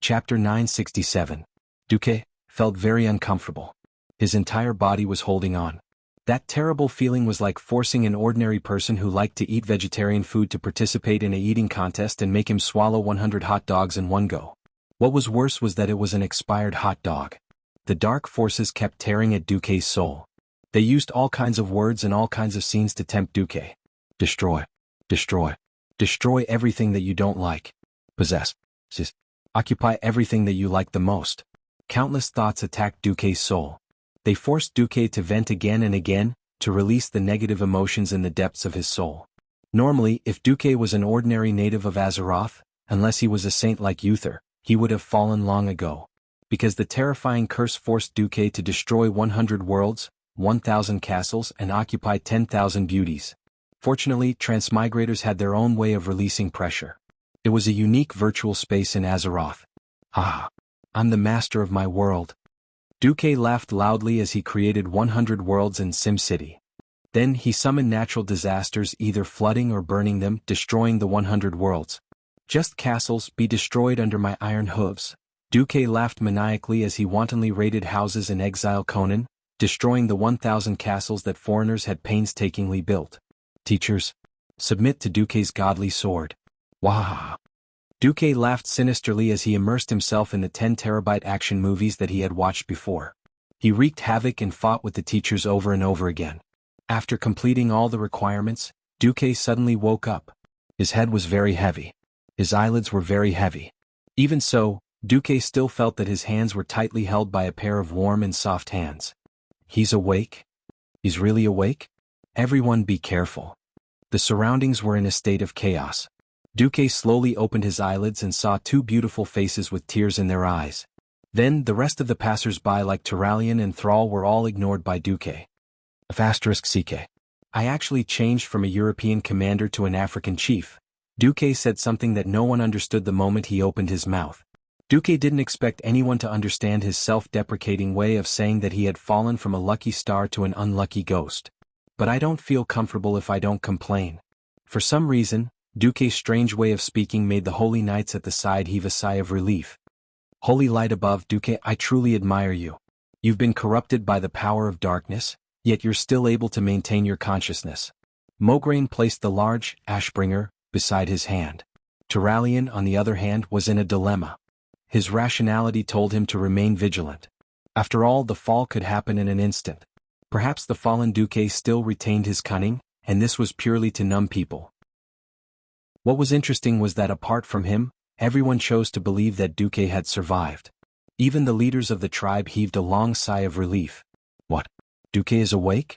Chapter 967. Duque felt very uncomfortable. His entire body was holding on. That terrible feeling was like forcing an ordinary person who liked to eat vegetarian food to participate in a eating contest and make him swallow 100 hot dogs in one go. What was worse was that it was an expired hot dog. The dark forces kept tearing at Duque's soul. They used all kinds of words and all kinds of scenes to tempt Duque. Destroy. Destroy. Destroy everything that you don't like. Possess. Occupy everything that you like the most. Countless thoughts attacked Duque's soul. They forced Duque to vent again and again, to release the negative emotions in the depths of his soul. Normally, if Duque was an ordinary native of Azeroth, unless he was a saint like Uther, he would have fallen long ago. Because the terrifying curse forced Duque to destroy 100 worlds, 1,000 castles and occupy 10,000 beauties. Fortunately, transmigrators had their own way of releasing pressure. It was a unique virtual space in Azeroth. I'm the master of my world. Duque laughed loudly as he created 100 worlds in SimCity. Then he summoned natural disasters, either flooding or burning them, destroying the 100 worlds. Just castles, be destroyed under my iron hooves. Duque laughed maniacally as he wantonly raided houses in Exile Conan, destroying the 1,000 castles that foreigners had painstakingly built. Teachers, submit to Duque's godly sword. Wah! Duque laughed sinisterly as he immersed himself in the 10-terabyte action movies that he had watched before. He wreaked havoc and fought with the teachers over and over again. After completing all the requirements, Duque suddenly woke up. His head was very heavy. His eyelids were very heavy. Even so, Duque still felt that his hands were tightly held by a pair of warm and soft hands. He's awake? He's really awake? Everyone be careful. The surroundings were in a state of chaos. Duque slowly opened his eyelids and saw two beautiful faces with tears in their eyes. Then the rest of the passers-by like Turalian and Thrall were all ignored by Duque. *CK. I actually changed from a European commander to an African chief. Duque said something that no one understood the moment he opened his mouth. Duque didn't expect anyone to understand his self-deprecating way of saying that he had fallen from a lucky star to an unlucky ghost. But I don't feel comfortable if I don't complain. For some reason, Duque's strange way of speaking made the holy knights at the side heave a sigh of relief. Holy light above, Duque, I truly admire you. You've been corrupted by the power of darkness, yet you're still able to maintain your consciousness. Mograine placed the large Ashbringer beside his hand. Turalian, on the other hand, was in a dilemma. His rationality told him to remain vigilant. After all, the fall could happen in an instant. Perhaps the fallen Duque still retained his cunning, and this was purely to numb people. What was interesting was that apart from him, everyone chose to believe that Duque had survived. Even the leaders of the tribe heaved a long sigh of relief. What? Duque is awake?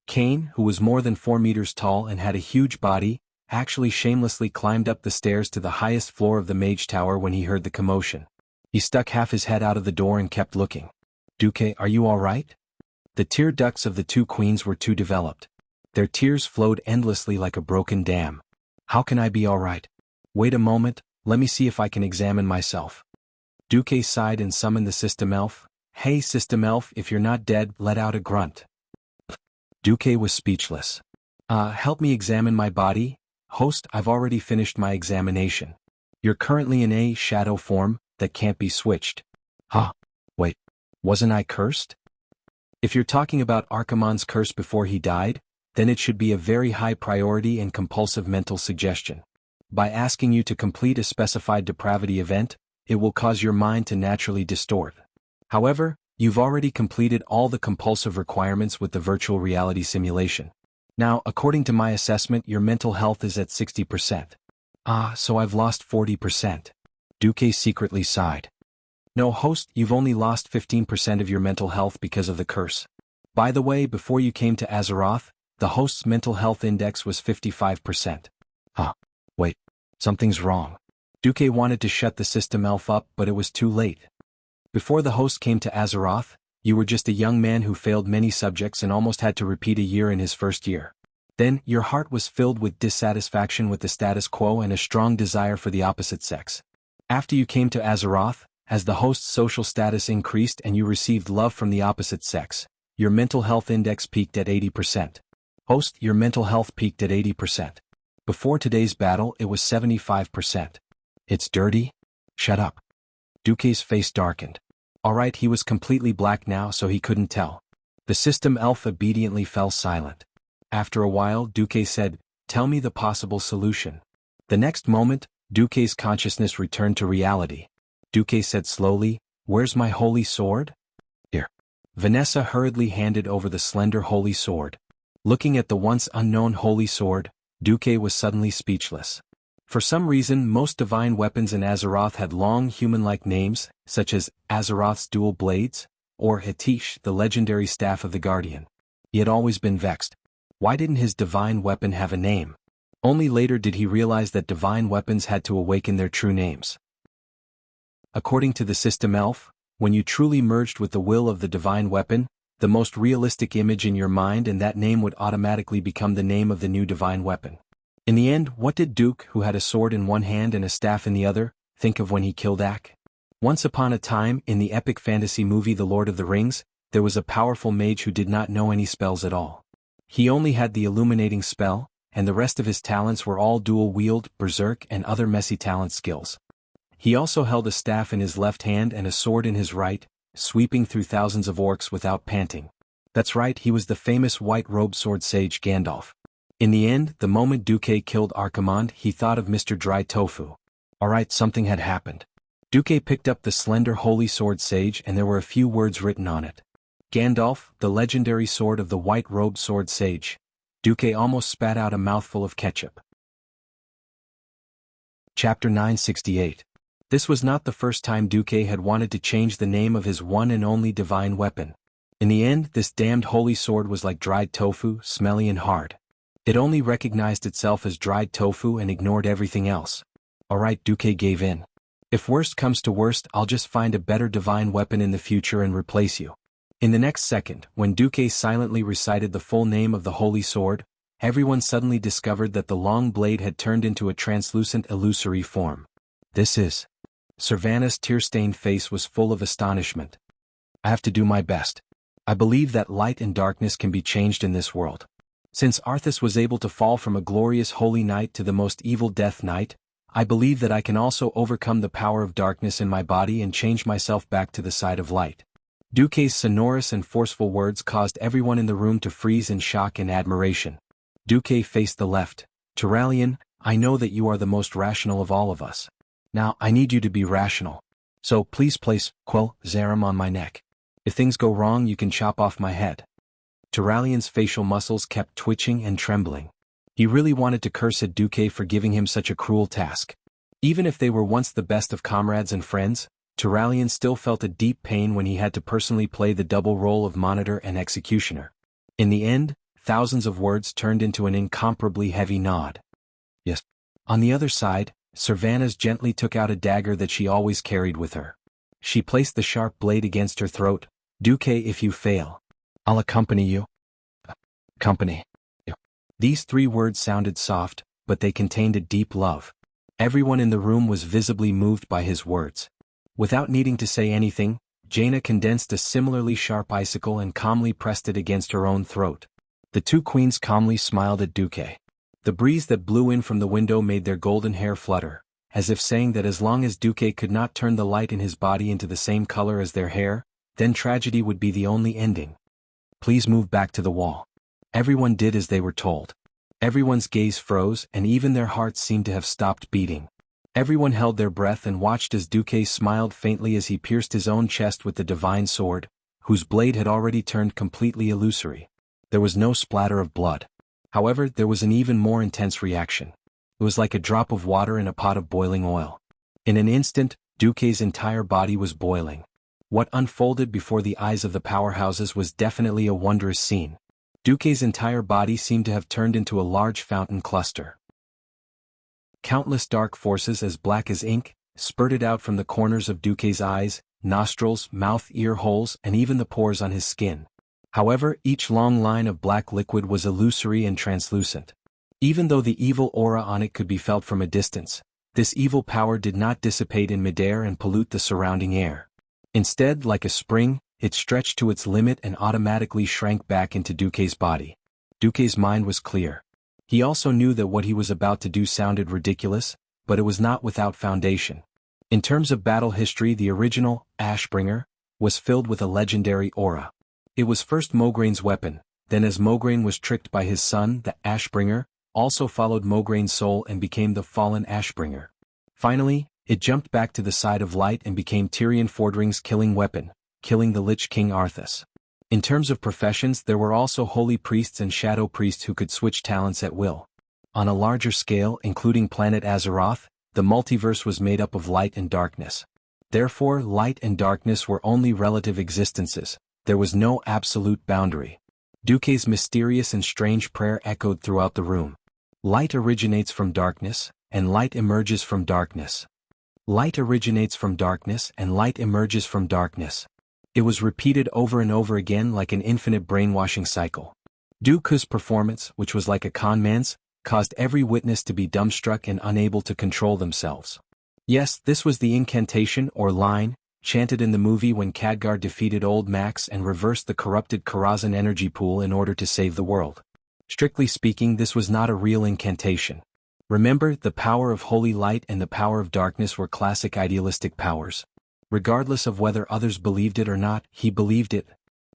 Cain, who was more than 4 meters tall and had a huge body, actually shamelessly climbed up the stairs to the highest floor of the mage tower when he heard the commotion. He stuck half his head out of the door and kept looking. Duque, are you all right? The tear ducts of the two queens were too developed. Their tears flowed endlessly like a broken dam. How can I be all right? Wait a moment, let me see if I can examine myself. Duque sighed and summoned the system elf. Hey system elf, if you're not dead, let out a grunt. Duque was speechless. Help me examine my body? Host, I've already finished my examination. You're currently in a shadow form that can't be switched. Wait, wasn't I cursed? If you're talking about Archimonde's curse before he died, then it should be a very high priority and compulsive mental suggestion. By asking you to complete a specified depravity event, it will cause your mind to naturally distort. However, you've already completed all the compulsive requirements with the virtual reality simulation. Now, according to my assessment, your mental health is at 60%. So I've lost 40%. Duque secretly sighed. No, host, you've only lost 15% of your mental health because of the curse. By the way, before you came to Azeroth, the host's mental health index was 55%. Wait, something's wrong. Duque wanted to shut the system elf up, but it was too late. Before the host came to Azeroth, you were just a young man who failed many subjects and almost had to repeat a year in his first year. Then, your heart was filled with dissatisfaction with the status quo and a strong desire for the opposite sex. After you came to Azeroth, as the host's social status increased and you received love from the opposite sex, your mental health index peaked at 80%. Host, your mental health peaked at 80%. Before today's battle, it was 75%. It's dirty? Shut up. Duque's face darkened. Alright, he was completely black now, so he couldn't tell. The system elf obediently fell silent. After a while, Duque said, "Tell me the possible solution." The next moment, Duque's consciousness returned to reality. Duque said slowly, "Where's my holy sword?" "Here." Vanessa hurriedly handed over the slender holy sword. Looking at the once unknown holy sword, Duque was suddenly speechless. For some reason, most divine weapons in Azeroth had long human-like names, such as Azeroth's dual blades, or Hatish, the legendary staff of the Guardian. He had always been vexed. Why didn't his divine weapon have a name? Only later did he realize that divine weapons had to awaken their true names. According to the system elf, when you truly merged with the will of the divine weapon, the most realistic image in your mind and that name would automatically become the name of the new divine weapon. In the end, what did Duke, who had a sword in one hand and a staff in the other, think of when he killed Ak? Once upon a time, in the epic fantasy movie The Lord of the Rings, there was a powerful mage who did not know any spells at all. He only had the illuminating spell, and the rest of his talents were all dual-wield, berserk, and other messy talent skills. He also held a staff in his left hand and a sword in his right, sweeping through thousands of orcs without panting. That's right, he was the famous white-robed sword sage Gandalf. In the end, the moment Duque killed Archimonde, he thought of Mr. Dry Tofu. Alright, something had happened. Duque picked up the slender holy sword sage and there were a few words written on it. Gandalf, the legendary sword of the white-robed sword sage. Duque almost spat out a mouthful of ketchup. Chapter 968. This was not the first time Duque had wanted to change the name of his one and only divine weapon. In the end, this damned holy sword was like dried tofu, smelly and hard. It only recognized itself as dried tofu and ignored everything else. Alright, Duque gave in. If worst comes to worst, I'll just find a better divine weapon in the future and replace you. In the next second, when Duque silently recited the full name of the holy sword, everyone suddenly discovered that the long blade had turned into a translucent illusory form. This is... Servana's tear-stained face was full of astonishment. I have to do my best. I believe that light and darkness can be changed in this world. Since Arthas was able to fall from a glorious holy knight to the most evil death knight, I believe that I can also overcome the power of darkness in my body and change myself back to the side of light. Duque's sonorous and forceful words caused everyone in the room to freeze in shock and admiration. Duque faced the left. Turalyon, I know that you are the most rational of all of us. Now, I need you to be rational. So, please place Quell Zarim on my neck. If things go wrong, you can chop off my head. Turalyon's facial muscles kept twitching and trembling. He really wanted to curse at Duque for giving him such a cruel task. Even if they were once the best of comrades and friends, Turalyon still felt a deep pain when he had to personally play the double role of monitor and executioner. In the end, thousands of words turned into an incomparably heavy nod. Yes. On the other side, Servanas gently took out a dagger that she always carried with her. She placed the sharp blade against her throat. Duque, if you fail, I'll accompany you. Accompany you. These three words sounded soft, but they contained a deep love. Everyone in the room was visibly moved by his words. Without needing to say anything, Jaina condensed a similarly sharp icicle and calmly pressed it against her own throat. The two queens calmly smiled at Duque. The breeze that blew in from the window made their golden hair flutter, as if saying that as long as Duque could not turn the light in his body into the same color as their hair, then tragedy would be the only ending. Please move back to the wall. Everyone did as they were told. Everyone's gaze froze and even their hearts seemed to have stopped beating. Everyone held their breath and watched as Duque smiled faintly as he pierced his own chest with the divine sword, whose blade had already turned completely illusory. There was no splatter of blood. However, there was an even more intense reaction. It was like a drop of water in a pot of boiling oil. In an instant, Duque's entire body was boiling. What unfolded before the eyes of the powerhouses was definitely a wondrous scene. Duque's entire body seemed to have turned into a large fountain cluster. Countless dark forces as black as ink spurted out from the corners of Duque's eyes, nostrils, mouth, ear holes, and even the pores on his skin. However, each long line of black liquid was illusory and translucent. Even though the evil aura on it could be felt from a distance, this evil power did not dissipate in midair and pollute the surrounding air. Instead, like a spring, it stretched to its limit and automatically shrank back into Duque's body. Duque's mind was clear. He also knew that what he was about to do sounded ridiculous, but it was not without foundation. In terms of battle history, the original, Ashbringer, was filled with a legendary aura. It was first Moghraine's weapon, then as Mograine was tricked by his son, the Ashbringer, also followed Mograine's soul and became the fallen Ashbringer. Finally, it jumped back to the side of light and became Tyrion Fordring's killing weapon, killing the Lich King Arthas. In terms of professions, there were also holy priests and shadow priests who could switch talents at will. On a larger scale, including planet Azeroth, the multiverse was made up of light and darkness. Therefore, light and darkness were only relative existences. There was no absolute boundary. Duque's mysterious and strange prayer echoed throughout the room. Light originates from darkness, and light emerges from darkness. Light originates from darkness, and light emerges from darkness. It was repeated over and over again like an infinite brainwashing cycle. Dooku's performance, which was like a con man's, caused every witness to be dumbstruck and unable to control themselves. Yes, this was the incantation or line, chanted in the movie when Khadgar defeated Old Max and reversed the corrupted Karazhan energy pool in order to save the world. Strictly speaking, this was not a real incantation. Remember, the power of holy light and the power of darkness were classic idealistic powers. Regardless of whether others believed it or not, he believed it.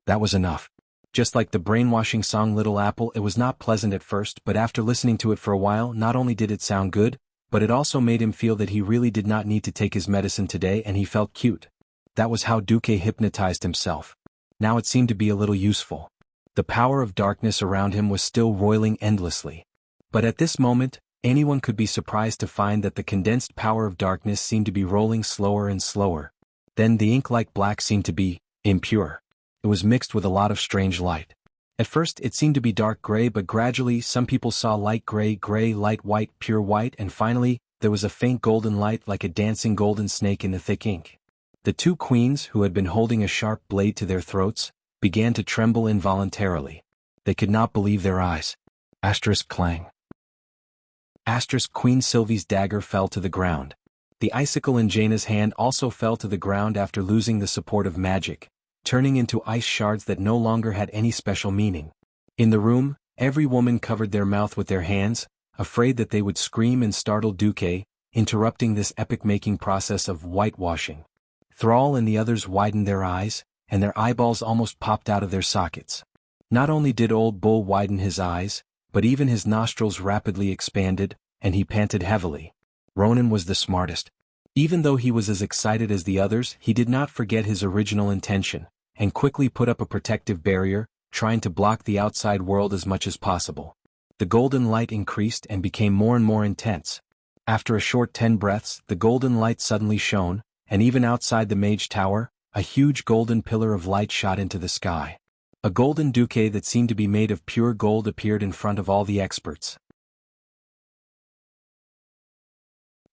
That was enough. Just like the brainwashing song Little Apple, it was not pleasant at first, but after listening to it for a while, not only did it sound good, but it also made him feel that he really did not need to take his medicine today and he felt cute. That was how Duque hypnotized himself. Now it seemed to be a little useful. The power of darkness around him was still roiling endlessly. But at this moment, anyone could be surprised to find that the condensed power of darkness seemed to be rolling slower and slower. Then the ink-like black seemed to be impure. It was mixed with a lot of strange light. At first it seemed to be dark gray, but gradually some people saw light gray, light white, pure white, and finally, there was a faint golden light like a dancing golden snake in the thick ink. The two queens, who had been holding a sharp blade to their throats, began to tremble involuntarily. They could not believe their eyes. Asterisk clang. Asterisk Queen Sylvie's dagger fell to the ground. The icicle in Jaina's hand also fell to the ground after losing the support of magic, turning into ice shards that no longer had any special meaning. In the room, every woman covered their mouth with their hands, afraid that they would scream and startle Duque, interrupting this epic-making process of whitewashing. Thrall and the others widened their eyes, and their eyeballs almost popped out of their sockets. Not only did Old Bull widen his eyes, but even his nostrils rapidly expanded, and he panted heavily. Ronan was the smartest. Even though he was as excited as the others, he did not forget his original intention, and quickly put up a protective barrier, trying to block the outside world as much as possible. The golden light increased and became more and more intense. After a short 10 breaths, the golden light suddenly shone, and even outside the mage tower, a huge golden pillar of light shot into the sky. A golden Duque that seemed to be made of pure gold appeared in front of all the experts.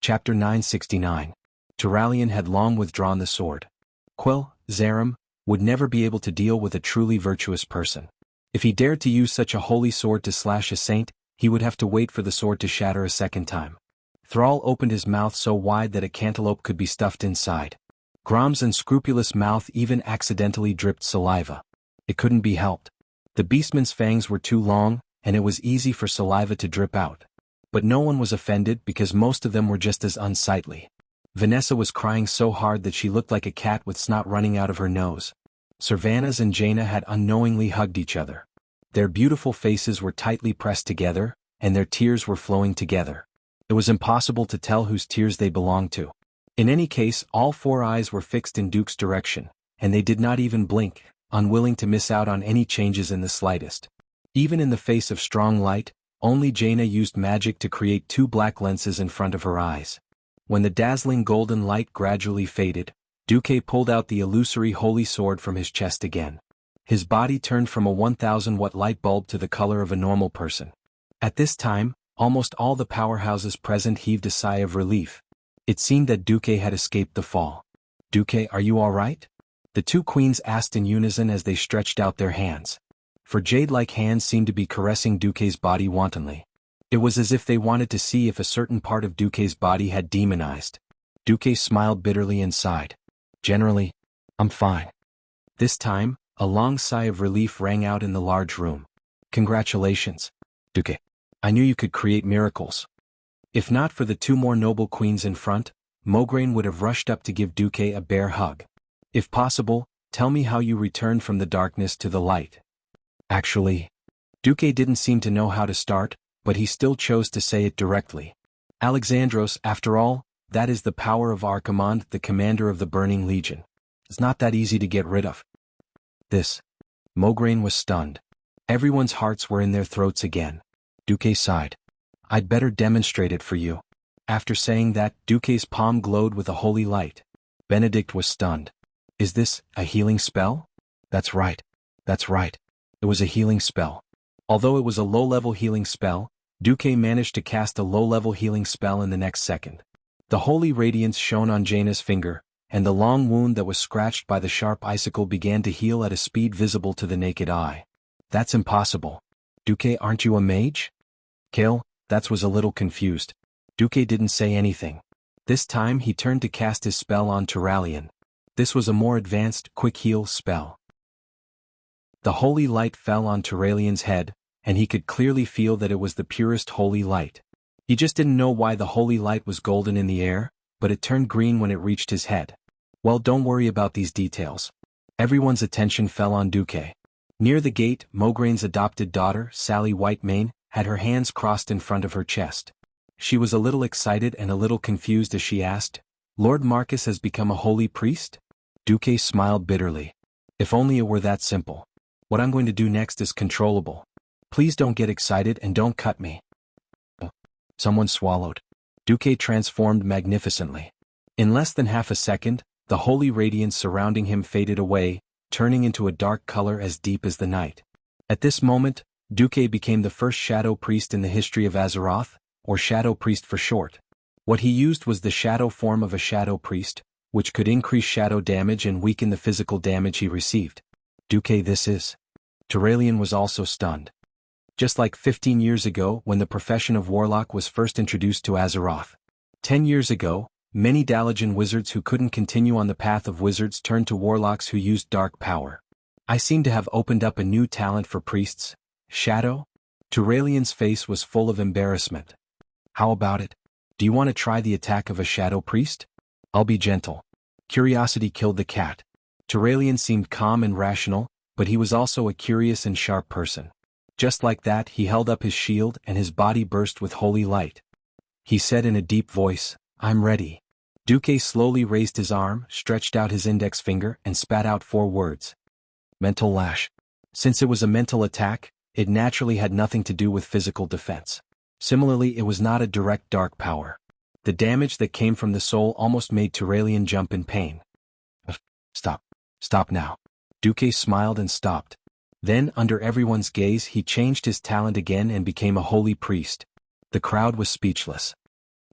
Chapter 969. Turalyon had long withdrawn the sword. Quill, Zarim, would never be able to deal with a truly virtuous person. If he dared to use such a holy sword to slash a saint, he would have to wait for the sword to shatter a second time. Thrall opened his mouth so wide that a cantaloupe could be stuffed inside. Grom's unscrupulous mouth even accidentally dripped saliva. It couldn't be helped. The beastman's fangs were too long, and it was easy for saliva to drip out. But no one was offended because most of them were just as unsightly. Vanessa was crying so hard that she looked like a cat with snot running out of her nose. Servanas and Jaina had unknowingly hugged each other. Their beautiful faces were tightly pressed together, and their tears were flowing together. It was impossible to tell whose tears they belonged to. In any case, all four eyes were fixed in Duke's direction, and they did not even blink, unwilling to miss out on any changes in the slightest. Even in the face of strong light, only Jaina used magic to create two black lenses in front of her eyes. When the dazzling golden light gradually faded, Duque pulled out the illusory holy sword from his chest again. His body turned from a 1,000-watt light bulb to the color of a normal person. At this time, almost all the powerhouses present heaved a sigh of relief. It seemed that Duque had escaped the fall. "Duque, are you all right?" The two queens asked in unison as they stretched out their hands. For jade-like hands seemed to be caressing Duque's body wantonly. It was as if they wanted to see if a certain part of Duque's body had demonized. Duque smiled bitterly and sighed. "Generally, I'm fine." This time, a long sigh of relief rang out in the large room. "Congratulations, Duque. I knew you could create miracles." If not for the two more noble queens in front, Mograine would have rushed up to give Duque a bear hug. If possible, tell me how you returned from the darkness to the light. Actually, Duque didn't seem to know how to start, but he still chose to say it directly. Alexandros, after all, that is the power of Archimond, the commander of the Burning Legion. It's not that easy to get rid of. This. Mograine was stunned. Everyone's hearts were in their throats again. Duque sighed. I'd better demonstrate it for you. After saying that, Duque's palm glowed with a holy light. Benedict was stunned. Is this a healing spell? That's right. That's right. It was a healing spell. Although it was a low-level healing spell, Duque managed to cast a low-level healing spell in the next second. The holy radiance shone on Jaina's finger, and the long wound that was scratched by the sharp icicle began to heal at a speed visible to the naked eye. That's impossible. Duque, aren't you a mage? Kale, that was a little confused. Duque didn't say anything. This time he turned to cast his spell on Turalian. This was a more advanced, quick heal spell. The holy light fell on Turalian's head, and he could clearly feel that it was the purest holy light. He just didn't know why the holy light was golden in the air, but it turned green when it reached his head. Well, don't worry about these details. Everyone's attention fell on Duque. Near the gate, Mograine's adopted daughter, Sally Whitemane, had her hands crossed in front of her chest. She was a little excited and a little confused as she asked, Lord Marcus has become a holy priest? Duque smiled bitterly. If only it were that simple. What I'm going to do next is controllable. Please don't get excited and don't cut me. Someone swallowed. Duque transformed magnificently. In less than half a second, the holy radiance surrounding him faded away, turning into a dark color as deep as the night. At this moment, Duque became the first shadow priest in the history of Azeroth, or shadow priest for short. What he used was the shadow form of a shadow priest, which could increase shadow damage and weaken the physical damage he received. Duque, this is. Turalian was also stunned. Just like 15 years ago when the profession of warlock was first introduced to Azeroth. 10 years ago, many Dalajan wizards who couldn't continue on the path of wizards turned to warlocks who used dark power. I seem to have opened up a new talent for priests. Shadow? Turalian's face was full of embarrassment. How about it? Do you want to try the attack of a shadow priest? I'll be gentle. Curiosity killed the cat. Turalian seemed calm and rational, but he was also a curious and sharp person. Just like that, he held up his shield and his body burst with holy light. He said in a deep voice, I'm ready. Duque slowly raised his arm, stretched out his index finger, and spat out 4 words. Mental lash. Since it was a mental attack, it naturally had nothing to do with physical defense. Similarly, it was not a direct dark power. The damage that came from the soul almost made Turalian jump in pain. Stop. Stop now. Duque smiled and stopped. Then, under everyone's gaze, he changed his talent again and became a holy priest. The crowd was speechless.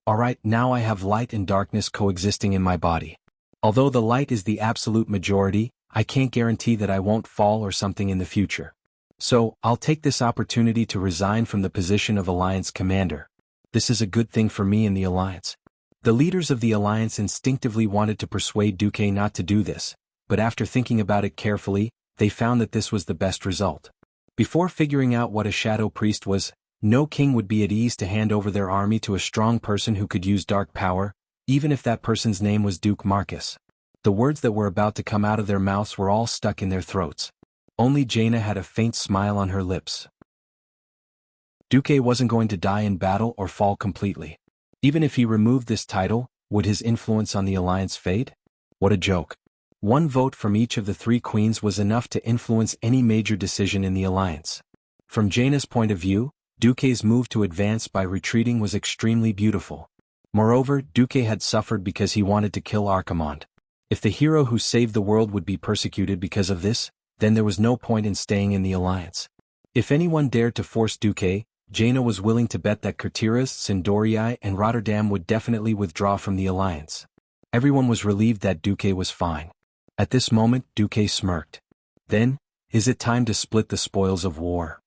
Alright, now I have light and darkness coexisting in my body. Although the light is the absolute majority, I can't guarantee that I won't fall or something in the future. So, I'll take this opportunity to resign from the position of Alliance Commander. This is a good thing for me and the Alliance. The leaders of the Alliance instinctively wanted to persuade Duque not to do this, but after thinking about it carefully, they found that this was the best result. Before figuring out what a shadow priest was, no king would be at ease to hand over their army to a strong person who could use dark power, even if that person's name was Duke Marcus. The words that were about to come out of their mouths were all stuck in their throats. Only Jaina had a faint smile on her lips. Duque wasn't going to die in battle or fall completely. Even if he removed this title, would his influence on the Alliance fade? What a joke. 1 vote from each of the 3 queens was enough to influence any major decision in the Alliance. From Jaina's point of view, Duque's move to advance by retreating was extremely beautiful. Moreover, Duque had suffered because he wanted to kill Archimond. If the hero who saved the world would be persecuted because of this, then there was no point in staying in the Alliance. If anyone dared to force Duque, Jaina was willing to bet that Kurtiras, Sindorii, and Rotterdam would definitely withdraw from the Alliance. Everyone was relieved that Duque was fine. At this moment, Duque smirked. Then, is it time to split the spoils of war?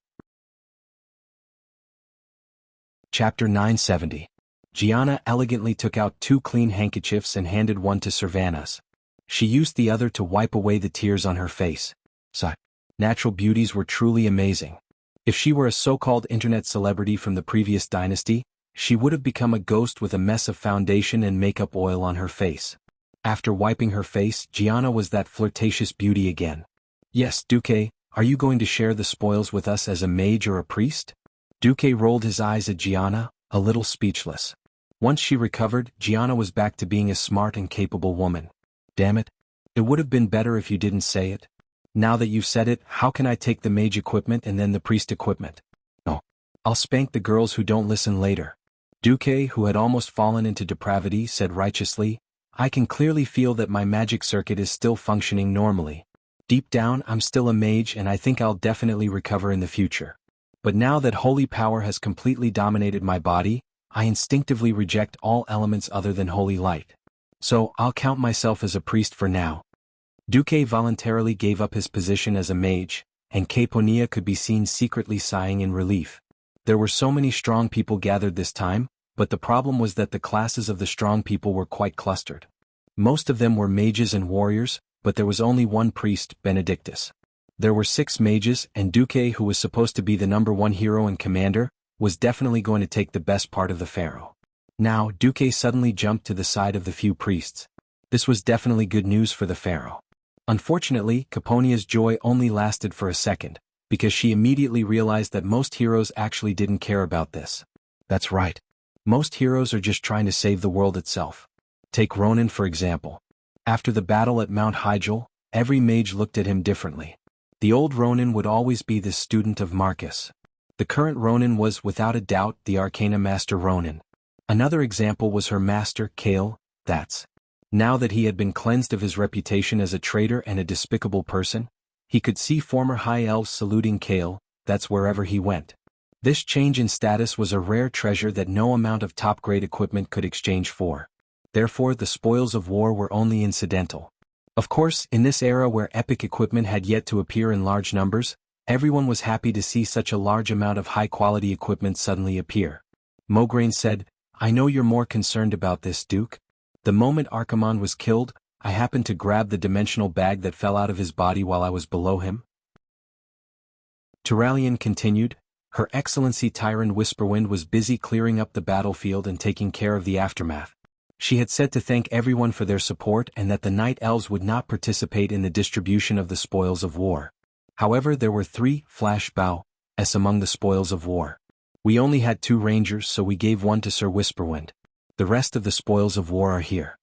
Chapter 970. Gianna elegantly took out 2 clean handkerchiefs and handed one to Servanas. She used the other to wipe away the tears on her face. Such natural beauties were truly amazing. If she were a so-called internet celebrity from the previous dynasty, she would have become a ghost with a mess of foundation and makeup oil on her face. After wiping her face, Gianna was that flirtatious beauty again. "Yes, Duque, are you going to share the spoils with us as a mage or a priest?" Duque rolled his eyes at Gianna, a little speechless. Once she recovered, Gianna was back to being a smart and capable woman. "Damn it. It would have been better if you didn't say it. Now that you've said it, how can I take the mage equipment and then the priest equipment? Oh, I'll spank the girls who don't listen later." Duque, who had almost fallen into depravity, said righteously, "I can clearly feel that my magic circuit is still functioning normally. Deep down, I'm still a mage and I think I'll definitely recover in the future. But now that holy power has completely dominated my body, I instinctively reject all elements other than holy light. So, I'll count myself as a priest for now." Duque voluntarily gave up his position as a mage, and Caponia could be seen secretly sighing in relief. There were so many strong people gathered this time, but the problem was that the classes of the strong people were quite clustered. Most of them were mages and warriors, but there was only one priest, Benedictus. There were 6 mages, and Duque, who was supposed to be the #1 hero and commander, was definitely going to take the best part of the pharaoh. Now, Duque suddenly jumped to the side of the few priests. This was definitely good news for the pharaoh. Unfortunately, Caponia's joy only lasted for a second, because she immediately realized that most heroes actually didn't care about this. That's right. Most heroes are just trying to save the world itself. Take Ronan for example. After the battle at Mount Hygel, every mage looked at him differently. The old Ronan would always be the student of Marcus. The current Ronan was, without a doubt, the Arcana Master Ronan. Another example was her master, Kale, that's. Now that he had been cleansed of his reputation as a traitor and a despicable person, he could see former high elves saluting Kale, that's wherever he went. This change in status was a rare treasure that no amount of top-grade equipment could exchange for. Therefore, the spoils of war were only incidental. Of course, in this era where epic equipment had yet to appear in large numbers, everyone was happy to see such a large amount of high-quality equipment suddenly appear. Mograine said, "I know you're more concerned about this, Duke. The moment Archimonde was killed, I happened to grab the dimensional bag that fell out of his body while I was below him." Turalyon continued, "Her Excellency Tyrant Whisperwind was busy clearing up the battlefield and taking care of the aftermath. She had said to thank everyone for their support and that the Night Elves would not participate in the distribution of the spoils of war. However, there were 3 flash bow s among the spoils of war. We only had 2 rangers, so we gave one to Sir Whisperwind. The rest of the spoils of war are here."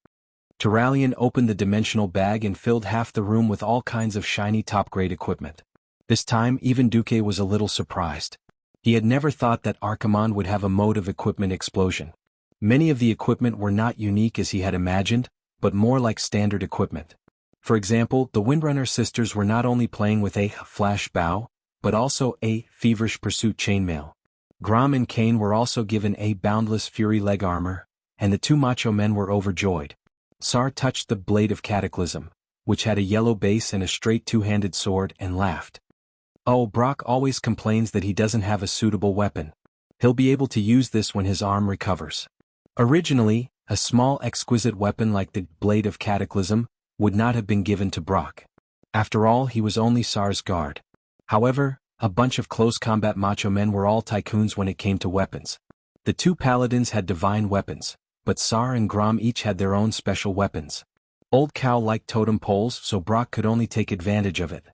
Turalyon opened the dimensional bag and filled half the room with all kinds of shiny top-grade equipment. This time, even Duque was a little surprised. He had never thought that Archimonde would have a mode of equipment explosion. Many of the equipment were not unique as he had imagined, but more like standard equipment. For example, the Windrunner sisters were not only playing with a flash bow, but also a feverish pursuit chainmail. Grom and Kane were also given a boundless fury leg armor, and the 2 macho men were overjoyed. Sar touched the Blade of Cataclysm, which had a yellow base and a straight 2-handed sword, and laughed. "Oh, Brock always complains that he doesn't have a suitable weapon. He'll be able to use this when his arm recovers." Originally, a small exquisite weapon like the Blade of Cataclysm would not have been given to Brock. After all, he was only Sar's guard. However, a bunch of close combat macho men were all tycoons when it came to weapons. The 2 paladins had divine weapons, but Sar and Grom each had their own special weapons. Old Cow liked totem poles, so Brock could only take advantage of it.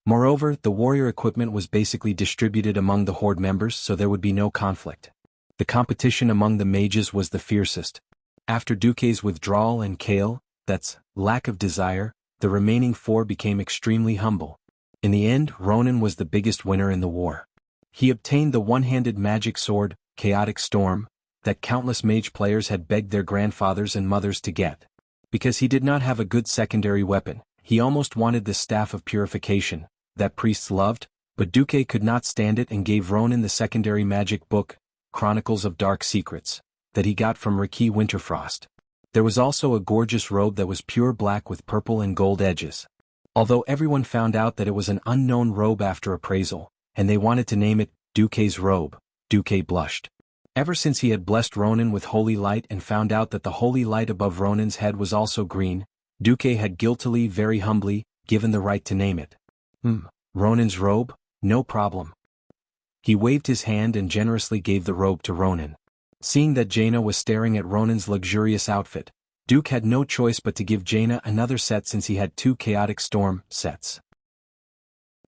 Moreover, the warrior equipment was basically distributed among the Horde members, so there would be no conflict. The competition among the mages was the fiercest. After Duque's withdrawal and Kale, that's lack of desire, the remaining 4 became extremely humble. In the end, Ronan was the biggest winner in the war. He obtained the one-handed magic sword, Chaotic Storm, that countless mage players had begged their grandfathers and mothers to get. Because he did not have a good secondary weapon, he almost wanted the Staff of Purification, that priests loved, but Duque could not stand it and gave Ronan the secondary magic book, Chronicles of Dark Secrets, that he got from Riki Winterfrost. There was also a gorgeous robe that was pure black with purple and gold edges. Although everyone found out that it was an unknown robe after appraisal, and they wanted to name it Duque's robe, Duque blushed. Ever since he had blessed Ronan with holy light and found out that the holy light above Ronan's head was also green, Duque had guiltily, very humbly, given the right to name it. Ronan's robe? No problem. He waved his hand and generously gave the robe to Ronan. Seeing that Jaina was staring at Ronan's luxurious outfit, Duke had no choice but to give Jaina another set since he had 2 Chaotic Storm sets.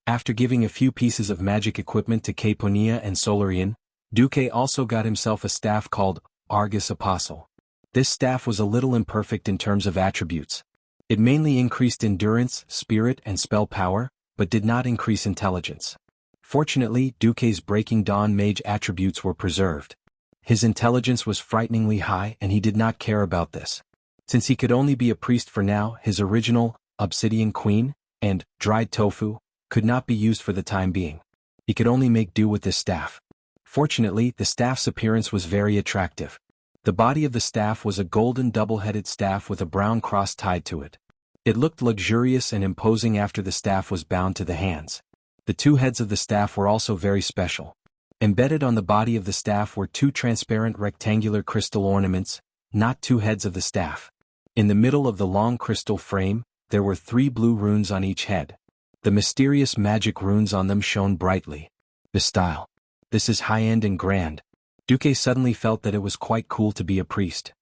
After giving a few pieces of magic equipment to Caponia and Solarian, Duke also got himself a staff called Argus Apostle. This staff was a little imperfect in terms of attributes. It mainly increased endurance, spirit and spell power, but did not increase intelligence. Fortunately, Duke's Breaking Dawn mage attributes were preserved. His intelligence was frighteningly high and he did not care about this. Since he could only be a priest for now, his original, Obsidian Queen, and Dried Tofu, could not be used for the time being. He could only make do with this staff. Fortunately, the staff's appearance was very attractive. The body of the staff was a golden double-headed staff with a brown cross tied to it. It looked luxurious and imposing after the staff was bound to the hands. The 2 heads of the staff were also very special. Embedded on the body of the staff were 2 transparent rectangular crystal ornaments, not 2 heads of the staff. In the middle of the long crystal frame, there were 3 blue runes on each head. The mysterious magic runes on them shone brightly. The style. This is high-end and grand. Duke suddenly felt that it was quite cool to be a priest.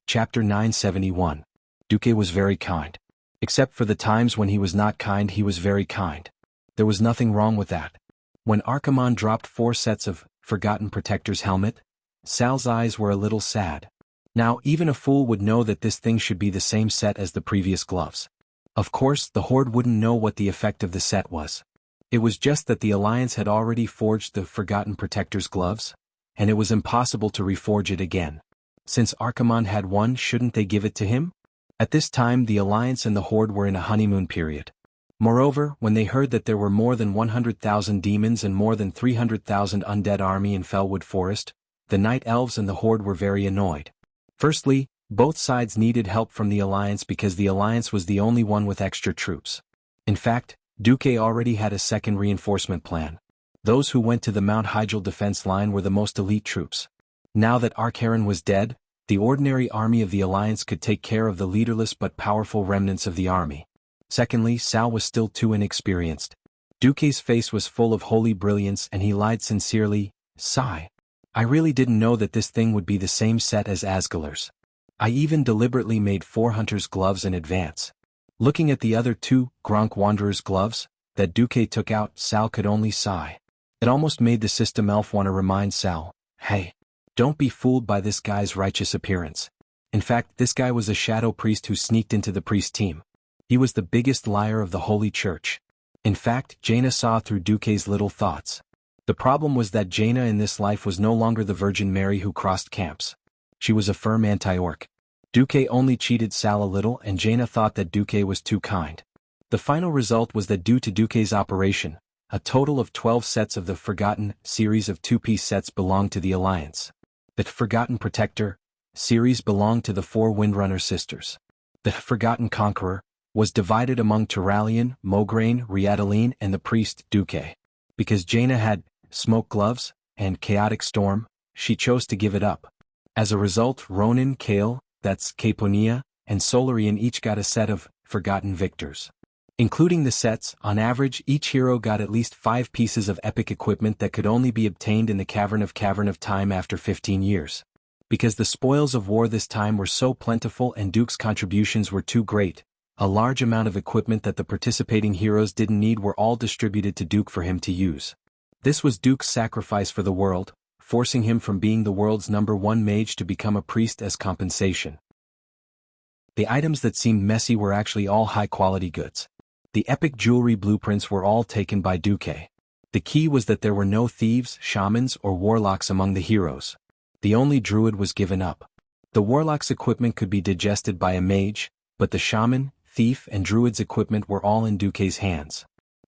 Chapter 971. Duke was very kind. Except for the times when he was not kind, he was very kind. There was nothing wrong with that. When Archimonde dropped 4 sets of Forgotten Protector's helmet, Sal's eyes were a little sad. Now, even a fool would know that this thing should be the same set as the previous gloves. Of course, the Horde wouldn't know what the effect of the set was. It was just that the Alliance had already forged the Forgotten Protector's gloves, and it was impossible to reforge it again. Since Archimonde had one, shouldn't they give it to him? At this time, the Alliance and the Horde were in a honeymoon period. Moreover, when they heard that there were more than 100,000 demons and more than 300,000 undead army in Fellwood Forest, the Night Elves and the Horde were very annoyed. Firstly, both sides needed help from the Alliance because the Alliance was the only one with extra troops. In fact, Duke already had a second reinforcement plan. Those who went to the Mount Hyjal defense line were the most elite troops. Now that Arkaren was dead, the ordinary army of the Alliance could take care of the leaderless but powerful remnants of the army. Secondly, Sal was still too inexperienced. Duke's face was full of holy brilliance and he lied sincerely, "Sigh. I really didn't know that this thing would be the same set as Asgalar's. I even deliberately made 4 hunters' gloves in advance." Looking at the other 2 Gronk Wanderer's gloves that Duke took out, Sal could only sigh. It almost made the system elf want to remind Sal, "Hey, don't be fooled by this guy's righteous appearance. In fact, this guy was a shadow priest who sneaked into the priest team. He was the biggest liar of the Holy Church." In fact, Jaina saw through Duke's little thoughts. The problem was that Jaina in this life was no longer the Virgin Mary who crossed camps. She was a firm anti-orc. Duke only cheated Sal a little and Jaina thought that Duke was too kind. The final result was that due to Duke's operation, a total of 12 sets of the Forgotten series of 2-piece sets belonged to the Alliance. The Forgotten Protector series belonged to the 4 Windrunner sisters. The Forgotten Conqueror was divided among Turalian, Mograine, Riadaline and the priest Duke. Because Jaina had Smoke Gloves and Chaotic Storm, she chose to give it up. As a result, Ronan, Kale, that's Caponia, and Solarian each got a set of Forgotten Victors. Including the sets, on average each hero got at least 5 pieces of epic equipment that could only be obtained in the Cavern of Time after 15 years. Because the spoils of war this time were so plentiful and Duke's contributions were too great, a large amount of equipment that the participating heroes didn't need were all distributed to Duke for him to use. This was Duke's sacrifice for the world, forcing him from being the world's #1 mage to become a priest as compensation. The items that seemed messy were actually all high-quality goods. The epic jewelry blueprints were all taken by Duke. The key was that there were no thieves, shamans, or warlocks among the heroes. The only druid was given up. The warlock's equipment could be digested by a mage, but the shaman, thief, and druid's equipment were all in Duke's hands.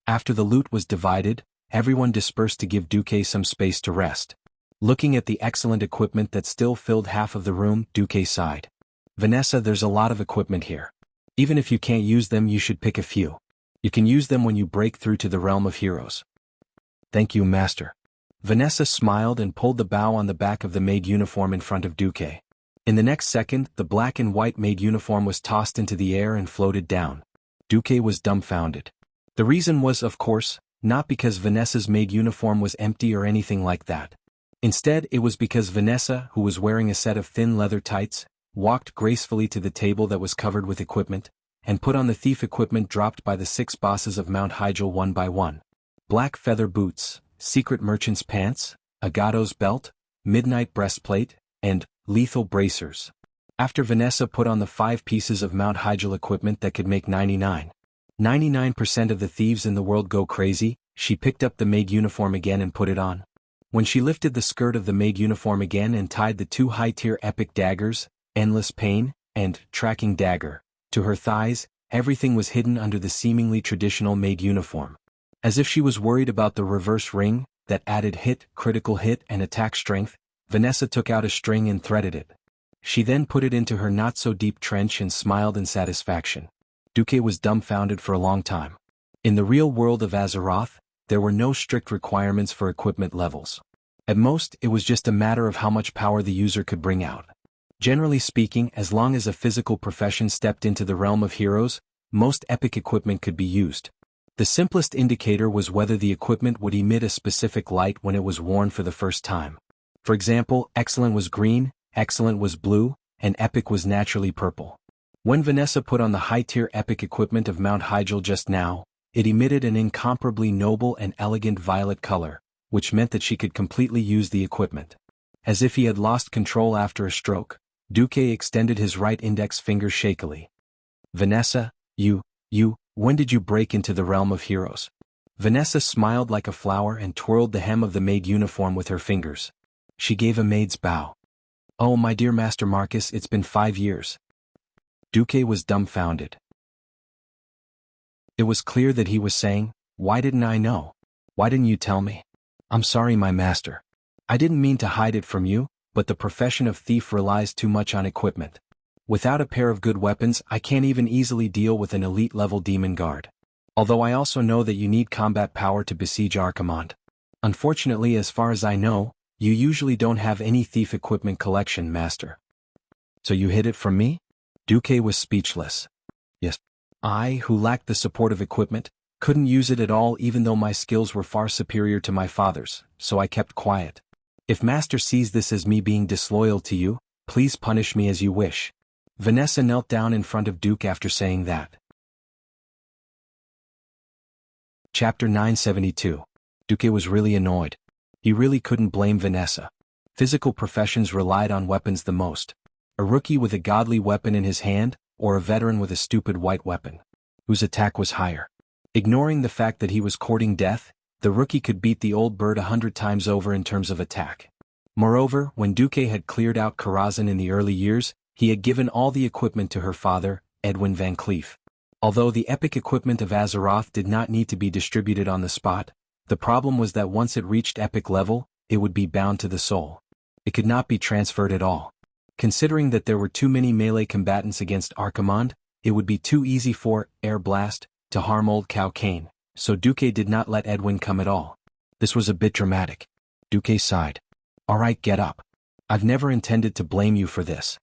After the loot was divided, everyone dispersed to give Duke some space to rest. Looking at the excellent equipment that still filled half of the room, Duke sighed. "Vanessa, there's a lot of equipment here. Even if you can't use them, you should pick a few. You can use them when you break through to the realm of heroes." "Thank you, Master." Vanessa smiled and pulled the bow on the back of the maid uniform in front of Duque. In the next second, the black and white maid uniform was tossed into the air and floated down. Duque was dumbfounded. The reason was, of course, not because Vanessa's maid uniform was empty or anything like that. Instead, it was because Vanessa, who was wearing a set of thin leather tights, walked gracefully to the table that was covered with equipment, and put on the thief equipment dropped by the 6 bosses of Mount Hyjal one by one. Black feather boots, secret merchant's pants, Agato's belt, midnight breastplate, and lethal bracers. After Vanessa put on the 5 pieces of Mount Hyjal equipment that could make 99% of the thieves in the world go crazy, she picked up the maid uniform again and put it on. When she lifted the skirt of the maid uniform again and tied the 2 high-tier epic daggers, Endless Pain, and Tracking Dagger, to her thighs, everything was hidden under the seemingly traditional maid uniform. As if she was worried about the reverse ring, that added hit, critical hit and attack strength, Vanessa took out a string and threaded it. She then put it into her not-so-deep trench and smiled in satisfaction. Duque was dumbfounded for a long time. In the real world of Azeroth, there were no strict requirements for equipment levels. At most, it was just a matter of how much power the user could bring out. Generally speaking, as long as a physical profession stepped into the realm of heroes, most epic equipment could be used. The simplest indicator was whether the equipment would emit a specific light when it was worn for the first time. For example, Excellent was green, Excellent was blue, and Epic was naturally purple. When Vanessa put on the high-tier epic equipment of Mount Hyjal just now, it emitted an incomparably noble and elegant violet color, which meant that she could completely use the equipment. As if he had lost control after a stroke, Duque extended his right index finger shakily. Vanessa, when did you break into the realm of heroes? Vanessa smiled like a flower and twirled the hem of the maid uniform with her fingers. She gave a maid's bow. Oh, my dear Master Marcus, it's been 5 years. Duque was dumbfounded. It was clear that he was saying, why didn't I know? Why didn't you tell me? I'm sorry, my master. I didn't mean to hide it from you, but the profession of thief relies too much on equipment. Without a pair of good weapons, I can't even easily deal with an elite-level demon guard. Although I also know that you need combat power to besiege Archimonde. Unfortunately, as far as I know, you usually don't have any thief equipment collection, master. So you hid it from me? Duque was speechless. Yes. I, who lacked the support of equipment, couldn't use it at all even though my skills were far superior to my father's, so I kept quiet. If master sees this as me being disloyal to you, please punish me as you wish. Vanessa knelt down in front of Duque after saying that. Chapter 972. Duque was really annoyed. He really couldn't blame Vanessa. Physical professions relied on weapons the most. A rookie with a godly weapon in his hand, or a veteran with a stupid white weapon, whose attack was higher. Ignoring the fact that he was courting death, the rookie could beat the old bird 100 times over in terms of attack. Moreover, when Duque had cleared out Karazhan in the early years, he had given all the equipment to her father, Edwin Van Cleef. Although the epic equipment of Azeroth did not need to be distributed on the spot, the problem was that once it reached epic level, it would be bound to the soul. It could not be transferred at all. Considering that there were too many melee combatants against Archimonde, it would be too easy for Air Blast to harm old Cao Cain, so Duque did not let Edwin come at all. This was a bit dramatic. Duque sighed. Alright, get up. I've never intended to blame you for this.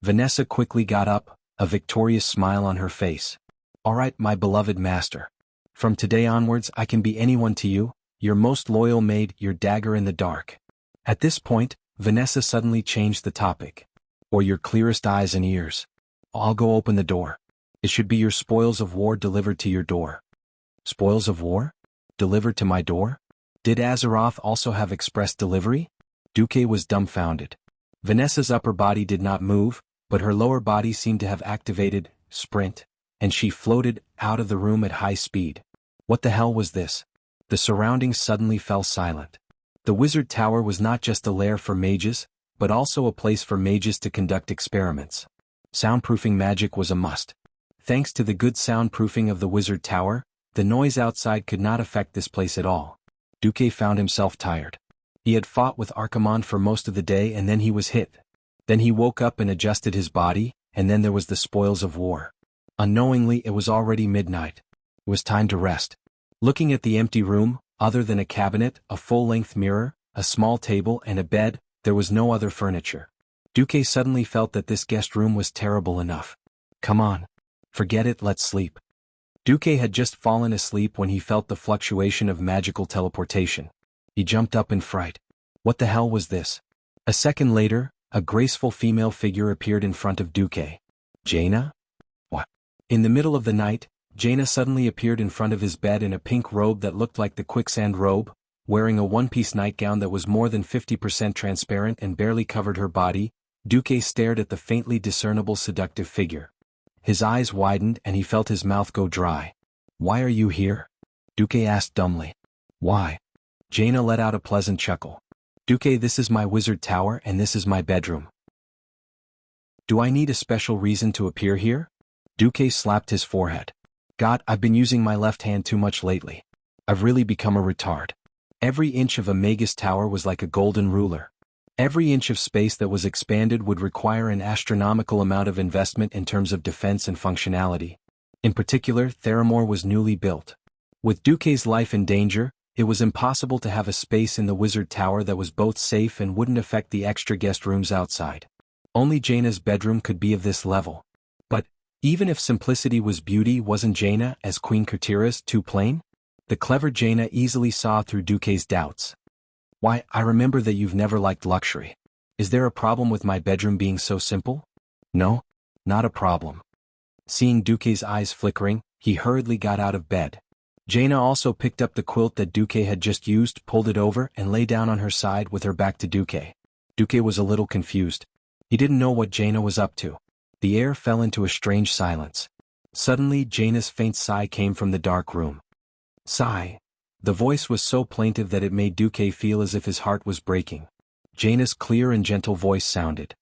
Vanessa quickly got up, a victorious smile on her face. Alright, my beloved master. From today onwards I can be anyone to you, your most loyal maid, your dagger in the dark. At this point, Vanessa suddenly changed the topic. Or your clearest eyes and ears. I'll go open the door. It should be your spoils of war delivered to your door. Spoils of war? Delivered to my door? Did Azeroth also have express delivery? Duque was dumbfounded. Vanessa's upper body did not move, but her lower body seemed to have activated sprint, and she floated out of the room at high speed. What the hell was this? The surroundings suddenly fell silent. The wizard tower was not just a lair for mages, but also a place for mages to conduct experiments. Soundproofing magic was a must. Thanks to the good soundproofing of the wizard tower, the noise outside could not affect this place at all. Duque found himself tired. He had fought with Archimonde for most of the day and then he was hit. Then he woke up and adjusted his body, and then there was the spoils of war. Unknowingly, it was already midnight. It was time to rest. Looking at the empty room, other than a cabinet, a full-length mirror, a small table and a bed, there was no other furniture. Duque suddenly felt that this guest room was terrible enough. Come on. Forget it, let's sleep. Duque had just fallen asleep when he felt the fluctuation of magical teleportation. He jumped up in fright. What the hell was this? A second later, a graceful female figure appeared in front of Duque. Jaina? What? In the middle of the night, Jaina suddenly appeared in front of his bed in a pink robe that looked like the quicksand robe, wearing a one-piece nightgown that was more than 50% transparent and barely covered her body. Duque stared at the faintly discernible seductive figure. His eyes widened and he felt his mouth go dry. Why are you here? Duque asked dumbly. Why? Jaina let out a pleasant chuckle. Duque, this is my wizard tower and this is my bedroom. Do I need a special reason to appear here? Duque slapped his forehead. God, I've been using my left hand too much lately. I've really become a retard. Every inch of a Magus tower was like a golden ruler. Every inch of space that was expanded would require an astronomical amount of investment in terms of defense and functionality. In particular, Theramore was newly built. With Duque's life in danger, it was impossible to have a space in the wizard tower that was both safe and wouldn't affect the extra guest rooms outside. Only Jaina's bedroom could be of this level. But, even if simplicity was beauty, wasn't Jaina, as Queen Kurtira's, too plain? The clever Jaina easily saw through Duque's doubts. Why, I remember that you've never liked luxury. Is there a problem with my bedroom being so simple? No, not a problem. Seeing Duque's eyes flickering, he hurriedly got out of bed. Jaina also picked up the quilt that Duque had just used, pulled it over, and lay down on her side with her back to Duque. Duque was a little confused. He didn't know what Jaina was up to. The air fell into a strange silence. Suddenly, Jaina's faint sigh came from the dark room. Sigh. The voice was so plaintive that it made Duque feel as if his heart was breaking. Jaina's clear and gentle voice sounded.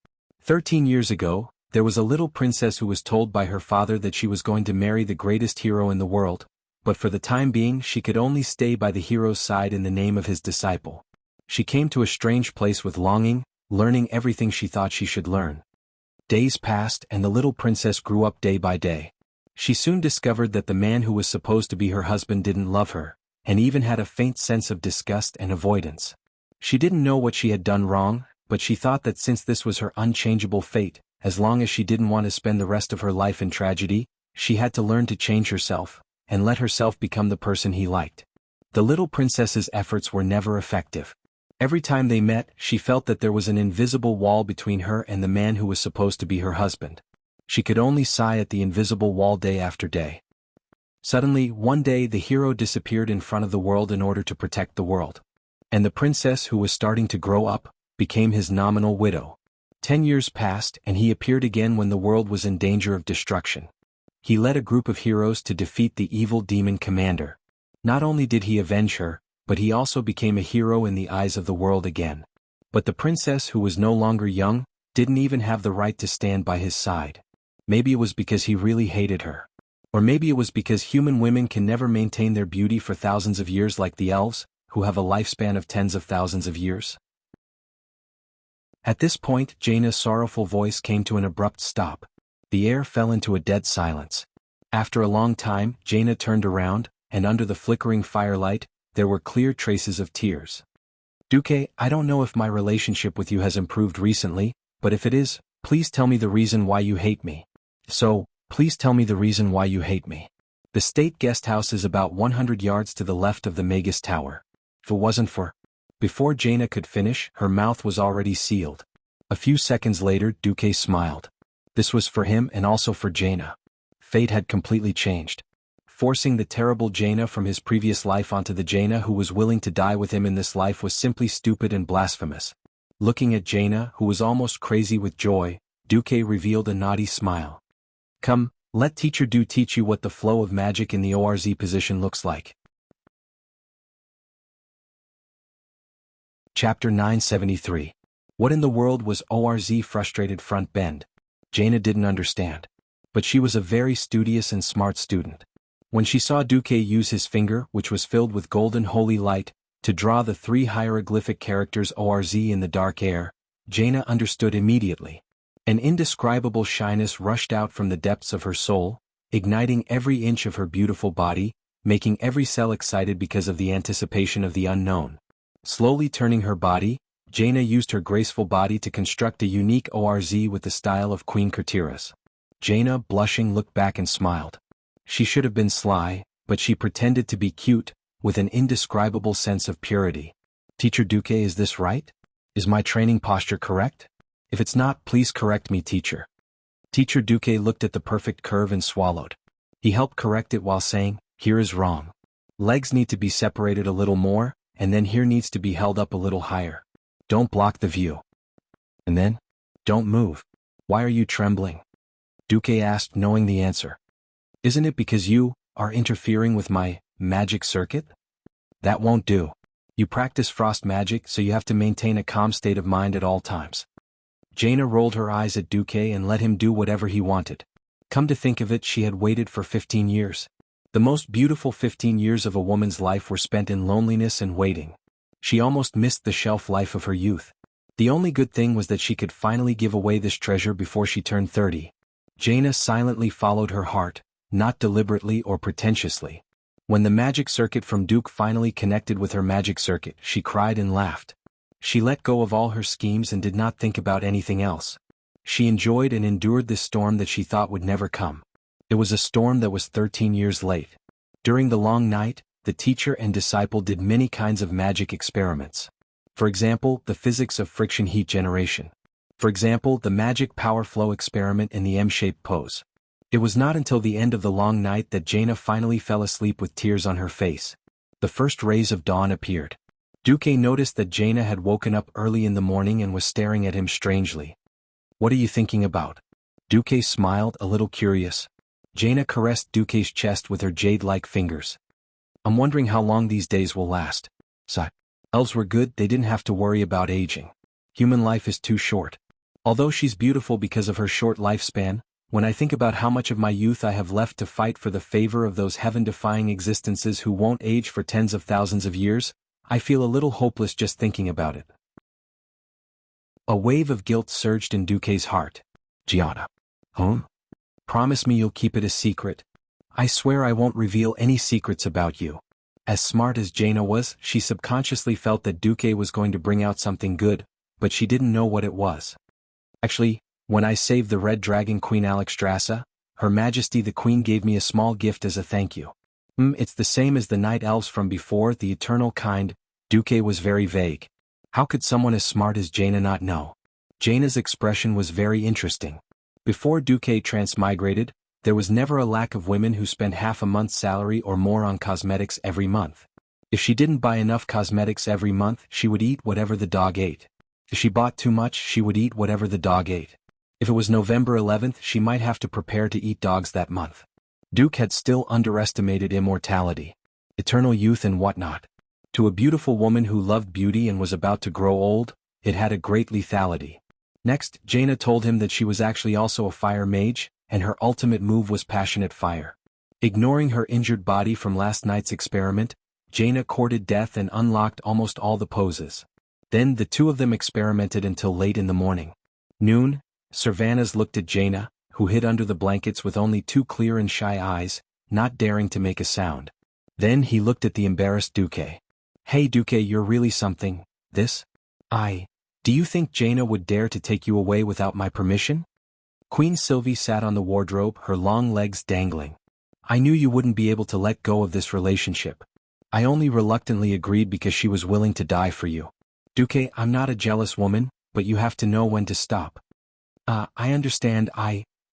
13 years ago, there was a little princess who was told by her father that she was going to marry the greatest hero in the world, but for the time being she could only stay by the hero's side in the name of his disciple. She came to a strange place with longing, learning everything she thought she should learn. Days passed and the little princess grew up day by day. She soon discovered that the man who was supposed to be her husband didn't love her, and even had a faint sense of disgust and avoidance. She didn't know what she had done wrong, but she thought that since this was her unchangeable fate, as long as she didn't want to spend the rest of her life in tragedy, she had to learn to change herself, and let herself become the person he liked. The little princess's efforts were never effective. Every time they met, she felt that there was an invisible wall between her and the man who was supposed to be her husband. She could only sigh at the invisible wall day after day. Suddenly, one day the hero disappeared in front of the world in order to protect the world. And the princess, who was starting to grow up, became his nominal widow. 10 years passed and he appeared again when the world was in danger of destruction. He led a group of heroes to defeat the evil demon commander. Not only did he avenge her, but he also became a hero in the eyes of the world again. But the princess, who was no longer young, didn't even have the right to stand by his side. Maybe it was because he really hated her. Or maybe it was because human women can never maintain their beauty for thousands of years like the elves, who have a lifespan of tens of thousands of years. At this point, Jaina's sorrowful voice came to an abrupt stop. The air fell into a dead silence. After a long time, Jaina turned around, and under the flickering firelight, there were clear traces of tears. Duque, I don't know if my relationship with you has improved recently, but if it is, please tell me the reason why you hate me. So, please tell me the reason why you hate me. The state guest house is about 100 yards to the left of the Magus Tower. If it wasn't for... Before Jaina could finish, her mouth was already sealed. A few seconds later, Duque smiled. This was for him and also for Jaina. Fate had completely changed. Forcing the terrible Jaina from his previous life onto the Jaina who was willing to die with him in this life was simply stupid and blasphemous. Looking at Jaina, who was almost crazy with joy, Duque revealed a naughty smile. Come, let Teacher Do teach you what the flow of magic in the ORZ position looks like. Chapter 973. What in the world was ORZ frustrated front bend? Jaina didn't understand. But she was a very studious and smart student. When she saw Duque use his finger, which was filled with golden holy light, to draw the 3 hieroglyphic characters ORZ in the dark air, Jaina understood immediately. An indescribable shyness rushed out from the depths of her soul, igniting every inch of her beautiful body, making every cell excited because of the anticipation of the unknown. Slowly turning her body, Jaina used her graceful body to construct a unique ORZ with the style of Queen Kurtira's. Jaina, blushing, looked back and smiled. She should have been sly, but she pretended to be cute, with an indescribable sense of purity. Teacher Duque, is this right? Is my training posture correct? If it's not, please correct me, teacher. Teacher Duque looked at the perfect curve and swallowed. He helped correct it while saying, here is wrong. Legs need to be separated a little more, and then here needs to be held up a little higher. Don't block the view. And then? Don't move. Why are you trembling? Duque asked, knowing the answer. Isn't it because you are interfering with my magic circuit? That won't do. You practice frost magic, so you have to maintain a calm state of mind at all times. Jaina rolled her eyes at Duque and let him do whatever he wanted. Come to think of it, she had waited for 15 years. The most beautiful 15 years of a woman's life were spent in loneliness and waiting. She almost missed the shelf life of her youth. The only good thing was that she could finally give away this treasure before she turned 30. Jaina silently followed her heart, not deliberately or pretentiously. When the magic circuit from Duke finally connected with her magic circuit, she cried and laughed. She let go of all her schemes and did not think about anything else. She enjoyed and endured this storm that she thought would never come. It was a storm that was 13 years late. During the long night, the teacher and disciple did many kinds of magic experiments. For example, the physics of friction heat generation. For example, the magic power flow experiment in the M-shaped pose. It was not until the end of the long night that Jaina finally fell asleep with tears on her face. The first rays of dawn appeared. Duque noticed that Jaina had woken up early in the morning and was staring at him strangely. What are you thinking about? Duque smiled, a little curious. Jaina caressed Duque's chest with her jade-like fingers. I'm wondering how long these days will last. Sigh. Elves were good, they didn't have to worry about aging. Human life is too short. Although she's beautiful because of her short lifespan, when I think about how much of my youth I have left to fight for the favor of those heaven-defying existences who won't age for tens of thousands of years, I feel a little hopeless just thinking about it. A wave of guilt surged in Duque's heart. Gianna. Promise me you'll keep it a secret. I swear I won't reveal any secrets about you. As smart as Jaina was, she subconsciously felt that Duque was going to bring out something good, but she didn't know what it was. Actually, when I saved the Red Dragon Queen Alexstrasza, Her Majesty the Queen gave me a small gift as a thank you. It's the same as the night elves from before, the eternal kind. Duque was very vague. How could someone as smart as Jaina not know? Jaina's expression was very interesting. Before Duque transmigrated, there was never a lack of women who spent half a month's salary or more on cosmetics every month. If she didn't buy enough cosmetics every month, she would eat whatever the dog ate. If she bought too much, she would eat whatever the dog ate. If it was November 11th, she might have to prepare to eat dogs that month. Duke had still underestimated immortality, eternal youth and whatnot. To a beautiful woman who loved beauty and was about to grow old, it had a great lethality. Next, Jaina told him that she was actually also a fire mage, and her ultimate move was passionate fire. Ignoring her injured body from last night's experiment, Jaina courted death and unlocked almost all the poses. Then the two of them experimented until late in the morning. Noon, Servanas looked at Jaina, who hid under the blankets with only two clear and shy eyes, not daring to make a sound. Then he looked at the embarrassed Duque. Hey Duque, you're really something. Do you think Jaina would dare to take you away without my permission? Queen Sylvie sat on the wardrobe, her long legs dangling. I knew you wouldn't be able to let go of this relationship. I only reluctantly agreed because she was willing to die for you. Duque, I'm not a jealous woman, but you have to know when to stop. I understand.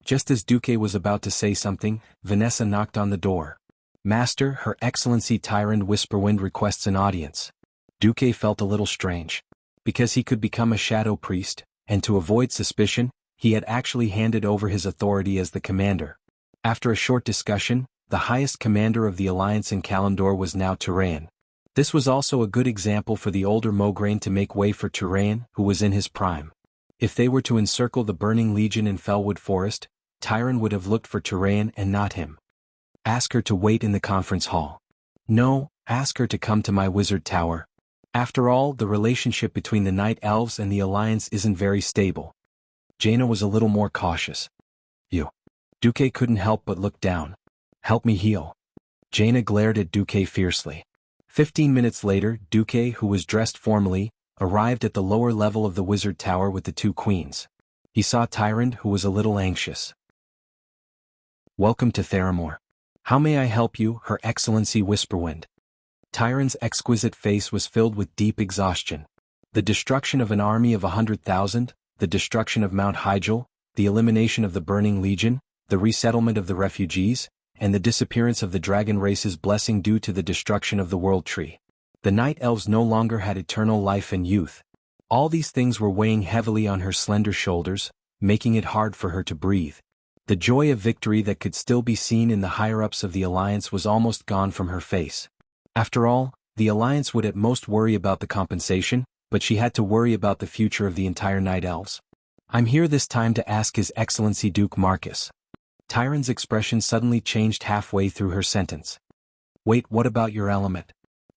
Just as Duque was about to say something, Vanessa knocked on the door. Master, Her Excellency Tyrant Whisperwind requests an audience. Duque felt a little strange. Because he could become a shadow priest, and to avoid suspicion, he had actually handed over his authority as the commander. After a short discussion, the highest commander of the Alliance in Kalimdor was now Turayan. This was also a good example for the older Mograine to make way for Turayan, who was in his prime. If they were to encircle the Burning Legion in Fellwood Forest, Tyron would have looked for Turayan and not him. Ask her to wait in the conference hall. No, ask her to come to my wizard tower. After all, the relationship between the Night Elves and the Alliance isn't very stable. Jaina was a little more cautious. You. Duque couldn't help but look down. Help me heal. Jaina glared at Duque fiercely. 15 minutes later, Duque, who was dressed formally, arrived at the lower level of the wizard tower with the two queens. He saw Tyrant, who was a little anxious. Welcome to Theramore. "How may I help you, Her Excellency Whisperwind?" Tyron's exquisite face was filled with deep exhaustion. The destruction of an army of 100,000, the destruction of Mount Hyjal, the elimination of the Burning Legion, the resettlement of the refugees, and the disappearance of the dragon race's blessing due to the destruction of the World Tree. The Night Elves no longer had eternal life and youth. All these things were weighing heavily on her slender shoulders, making it hard for her to breathe. The joy of victory that could still be seen in the higher-ups of the Alliance was almost gone from her face. After all, the Alliance would at most worry about the compensation, but she had to worry about the future of the entire Night Elves. "I'm here this time to ask His Excellency Duke Marcus." Tyron's expression suddenly changed halfway through her sentence. "Wait, what about your element?"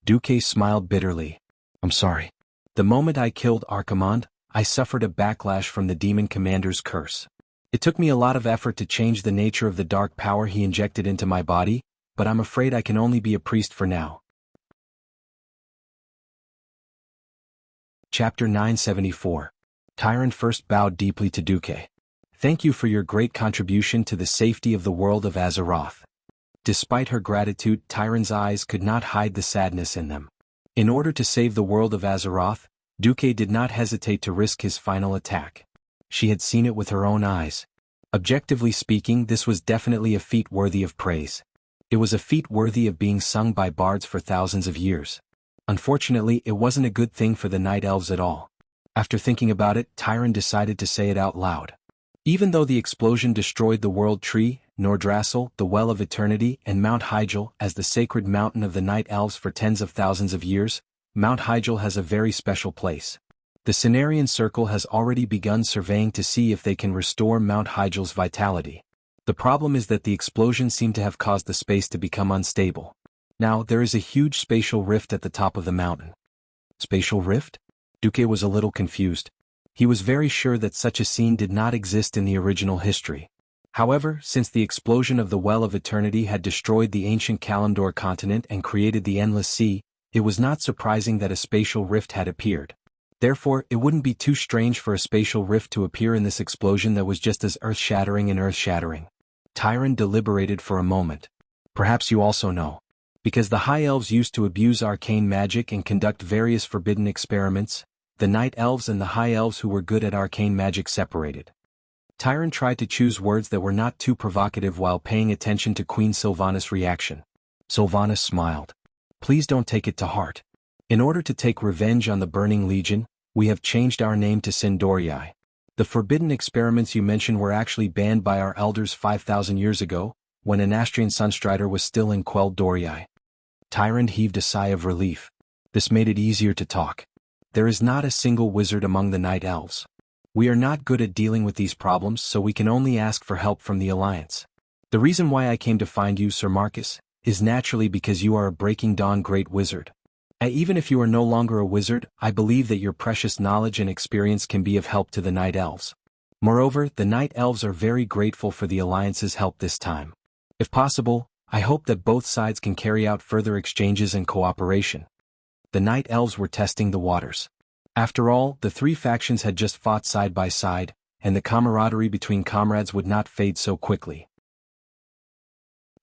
Duque smiled bitterly. "I'm sorry. The moment I killed Archimonde, I suffered a backlash from the demon commander's curse. It took me a lot of effort to change the nature of the dark power he injected into my body, but I'm afraid I can only be a priest for now." Chapter 974. Tyron first bowed deeply to Duque. "Thank you for your great contribution to the safety of the world of Azeroth." Despite her gratitude, Tyron's eyes could not hide the sadness in them. In order to save the world of Azeroth, Duque did not hesitate to risk his final attack. She had seen it with her own eyes. Objectively speaking, this was definitely a feat worthy of praise. It was a feat worthy of being sung by bards for thousands of years. Unfortunately, it wasn't a good thing for the Night Elves at all. After thinking about it, Tyron decided to say it out loud. Even though the explosion destroyed the World Tree, Nordrassil, the Well of Eternity, and Mount Hyjal as the sacred mountain of the Night Elves for tens of thousands of years, Mount Hyjal has a very special place. The Cenarian Circle has already begun surveying to see if they can restore Mount Hyjal's vitality. The problem is that the explosion seemed to have caused the space to become unstable. Now, there is a huge spatial rift at the top of the mountain. Spatial rift? Duque was a little confused. He was very sure that such a scene did not exist in the original history. However, since the explosion of the Well of Eternity had destroyed the ancient Kalimdor continent and created the Endless Sea, it was not surprising that a spatial rift had appeared. Therefore, it wouldn't be too strange for a spatial rift to appear in this explosion that was just as earth-shattering and earth-shattering. Tyron deliberated for a moment. "Perhaps you also know. Because the High Elves used to abuse arcane magic and conduct various forbidden experiments, the Night Elves and the High Elves who were good at arcane magic separated." Tyron tried to choose words that were not too provocative while paying attention to Queen Sylvanas' reaction. Sylvanas smiled. "Please don't take it to heart. In order to take revenge on the Burning Legion, we have changed our name to Sindorii. The forbidden experiments you mention were actually banned by our elders 5,000 years ago, when an Astrian Sunstrider was still in Quel'Dorii." Tyron heaved a sigh of relief. This made it easier to talk. "There is not a single wizard among the Night Elves. We are not good at dealing with these problems, so we can only ask for help from the Alliance. The reason why I came to find you, Sir Marcus, is naturally because you are a Breaking Dawn great wizard. Even if you are no longer a wizard, I believe that your precious knowledge and experience can be of help to the Night Elves. Moreover, the Night Elves are very grateful for the Alliance's help this time. If possible, I hope that both sides can carry out further exchanges and cooperation." The Night Elves were testing the waters. After all, the three factions had just fought side by side, and the camaraderie between comrades would not fade so quickly.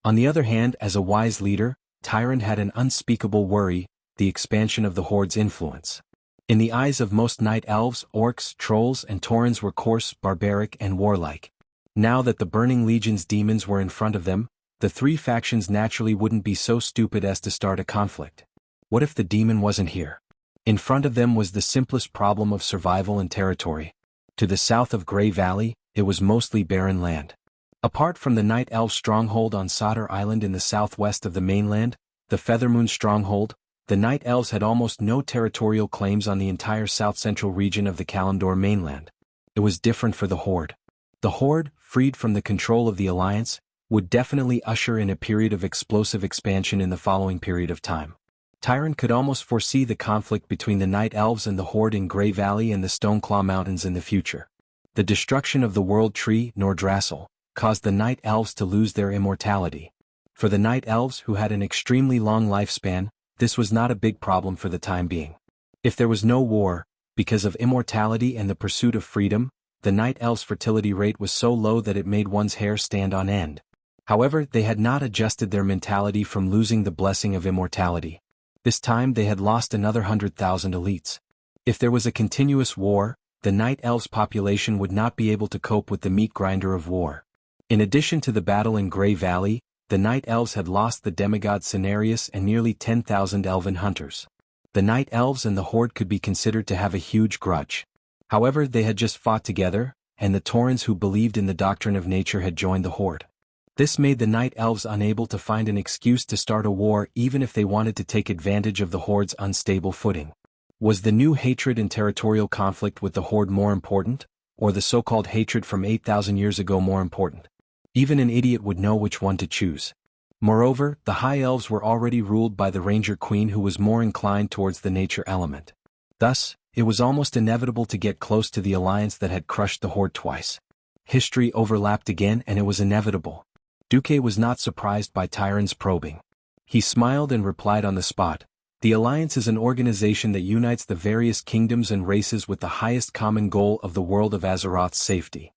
On the other hand, as a wise leader, Tyron had an unspeakable worry: the expansion of the Horde's influence. In the eyes of most Night Elves, orcs, trolls, and taurens were coarse, barbaric, and warlike. Now that the Burning Legion's demons were in front of them, the three factions naturally wouldn't be so stupid as to start a conflict. What if the demon wasn't here? In front of them was the simplest problem of survival and territory. To the south of Grey Valley, it was mostly barren land. Apart from the Night Elf stronghold on Sodder Island in the southwest of the mainland, the Feathermoon stronghold, the Night Elves had almost no territorial claims on the entire south-central region of the Kalimdor mainland. It was different for the Horde. The Horde, freed from the control of the Alliance, would definitely usher in a period of explosive expansion in the following period of time. Tyron could almost foresee the conflict between the Night Elves and the Horde in Grey Valley and the Stoneclaw Mountains in the future. The destruction of the World Tree, Nordrassil, caused the Night Elves to lose their immortality. For the Night Elves, who had an extremely long lifespan, this was not a big problem for the time being. If there was no war, because of immortality and the pursuit of freedom, the Night Elves' fertility rate was so low that it made one's hair stand on end. However, they had not adjusted their mentality from losing the blessing of immortality. This time they had lost another 100,000 elites. If there was a continuous war, the Night Elves' population would not be able to cope with the meat grinder of war. In addition to the battle in Grey Valley, the Night Elves had lost the demigod Cenarius and nearly 10,000 elven hunters. The Night Elves and the Horde could be considered to have a huge grudge. However, they had just fought together, and the Taurens who believed in the doctrine of nature had joined the Horde. This made the Night Elves unable to find an excuse to start a war even if they wanted to take advantage of the Horde's unstable footing. Was the new hatred and territorial conflict with the Horde more important, or the so-called hatred from 8,000 years ago more important? Even an idiot would know which one to choose. Moreover, the High Elves were already ruled by the Ranger Queen who was more inclined towards the nature element. Thus, it was almost inevitable to get close to the alliance that had crushed the Horde twice. History overlapped again and it was inevitable. Duque was not surprised by Tyron's probing. He smiled and replied on the spot, "The Alliance is an organization that unites the various kingdoms and races with the highest common goal of the world of Azeroth's safety.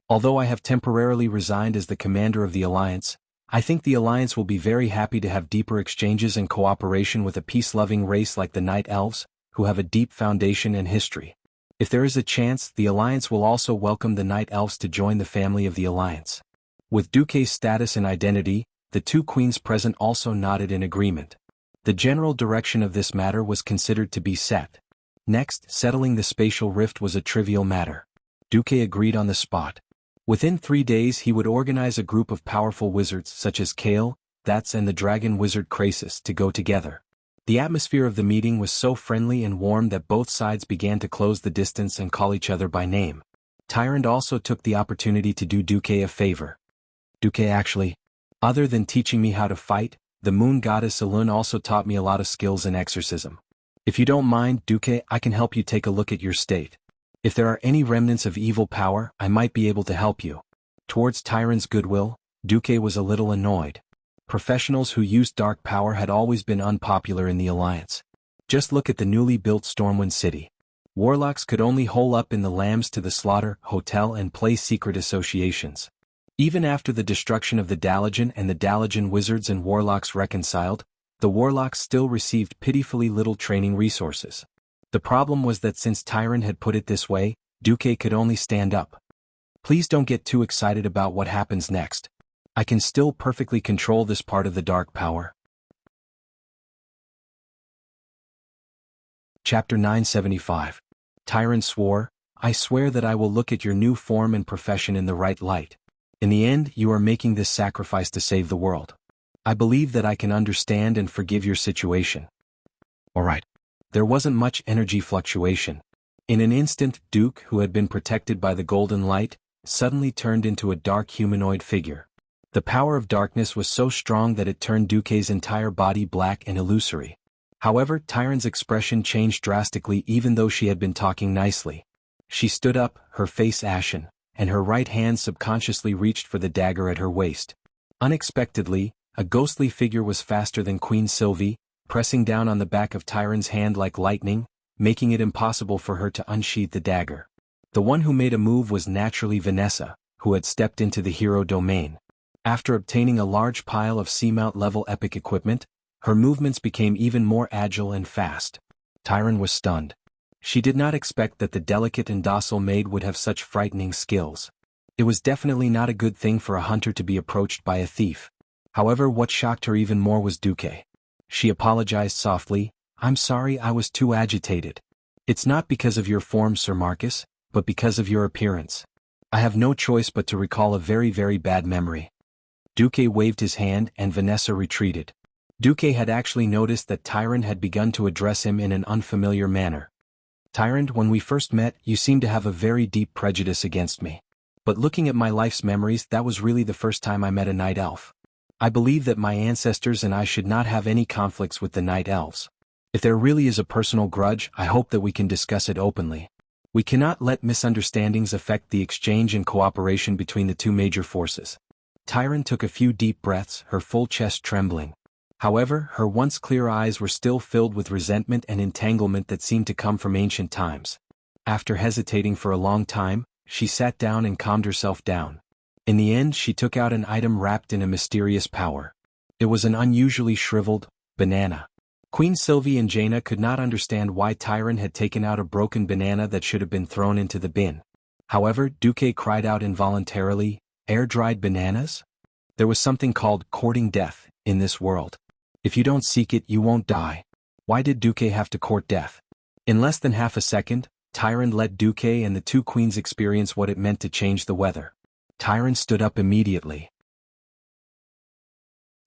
Although I have temporarily resigned as the commander of the Alliance, I think the Alliance will be very happy to have deeper exchanges and cooperation with a peace-loving race like the Night Elves, who have a deep foundation and history. If there is a chance, the Alliance will also welcome the Night Elves to join the family of the Alliance." With Duque's status and identity, the two queens present also nodded in agreement. The general direction of this matter was considered to be set. Next, settling the spatial rift was a trivial matter. Duque agreed on the spot. Within 3 days he would organize a group of powerful wizards such as Kale, Thats and the dragon wizard Krasis to go together. The atmosphere of the meeting was so friendly and warm that both sides began to close the distance and call each other by name. Tyrant also took the opportunity to do Duque a favor. "Duque, actually, other than teaching me how to fight, the moon goddess Elun also taught me a lot of skills in exorcism. If you don't mind, Duque, I can help you take a look at your state. If there are any remnants of evil power, I might be able to help you." Towards Tyrant's goodwill, Duque was a little annoyed. Professionals who used dark power had always been unpopular in the Alliance. Just look at the newly built Stormwind City. Warlocks could only hole up in the Lambs to the Slaughter Hotel and play secret associations. Even after the destruction of the Dalajan and the Dalajan wizards and warlocks reconciled, the warlocks still received pitifully little training resources. The problem was that since Tyrant had put it this way, Duque could only stand up. "Please don't get too excited about what happens next. I can still perfectly control this part of the dark power." Chapter 975. Tyrant swore, "I swear that I will look at your new form and profession in the right light. In the end, you are making this sacrifice to save the world. I believe that I can understand and forgive your situation." Alright. There wasn't much energy fluctuation. In an instant, Duke, who had been protected by the golden light, suddenly turned into a dark humanoid figure. The power of darkness was so strong that it turned Duque's entire body black and illusory. However, Tyrant's expression changed drastically even though she had been talking nicely. She stood up, her face ashen, and her right hand subconsciously reached for the dagger at her waist. Unexpectedly, a ghostly figure was faster than Queen Sylvie, pressing down on the back of Tyrant's hand like lightning, making it impossible for her to unsheath the dagger. The one who made a move was naturally Vanessa, who had stepped into the hero domain. After obtaining a large pile of Seamount-level epic equipment, her movements became even more agile and fast. Tyrant was stunned. She did not expect that the delicate and docile maid would have such frightening skills. It was definitely not a good thing for a hunter to be approached by a thief. However, what shocked her even more was Duque. She apologized softly, "I'm sorry, I was too agitated. It's not because of your form, Sir Marcus, but because of your appearance. I have no choice but to recall a very, very bad memory." Duque waved his hand and Vanessa retreated. Duque had actually noticed that Tyrant had begun to address him in an unfamiliar manner. "Tyrant, when we first met, you seemed to have a very deep prejudice against me. But looking at my life's memories, that was really the first time I met a night elf. I believe that my ancestors and I should not have any conflicts with the night elves. If there really is a personal grudge, I hope that we can discuss it openly. We cannot let misunderstandings affect the exchange and cooperation between the two major forces." Tyrant took a few deep breaths, her full chest trembling. However, her once clear eyes were still filled with resentment and entanglement that seemed to come from ancient times. After hesitating for a long time, she sat down and calmed herself down. In the end, she took out an item wrapped in a mysterious power. It was an unusually shriveled banana. Queen Sylvie and Jaina could not understand why Tyron had taken out a broken banana that should have been thrown into the bin. However, Duque cried out involuntarily, "Air-dried bananas?" There was something called courting death in this world. If you don't seek it, you won't die. Why did Duque have to court death? In less than half a second, Tyron let Duque and the two queens experience what it meant to change the weather. Tyron stood up immediately.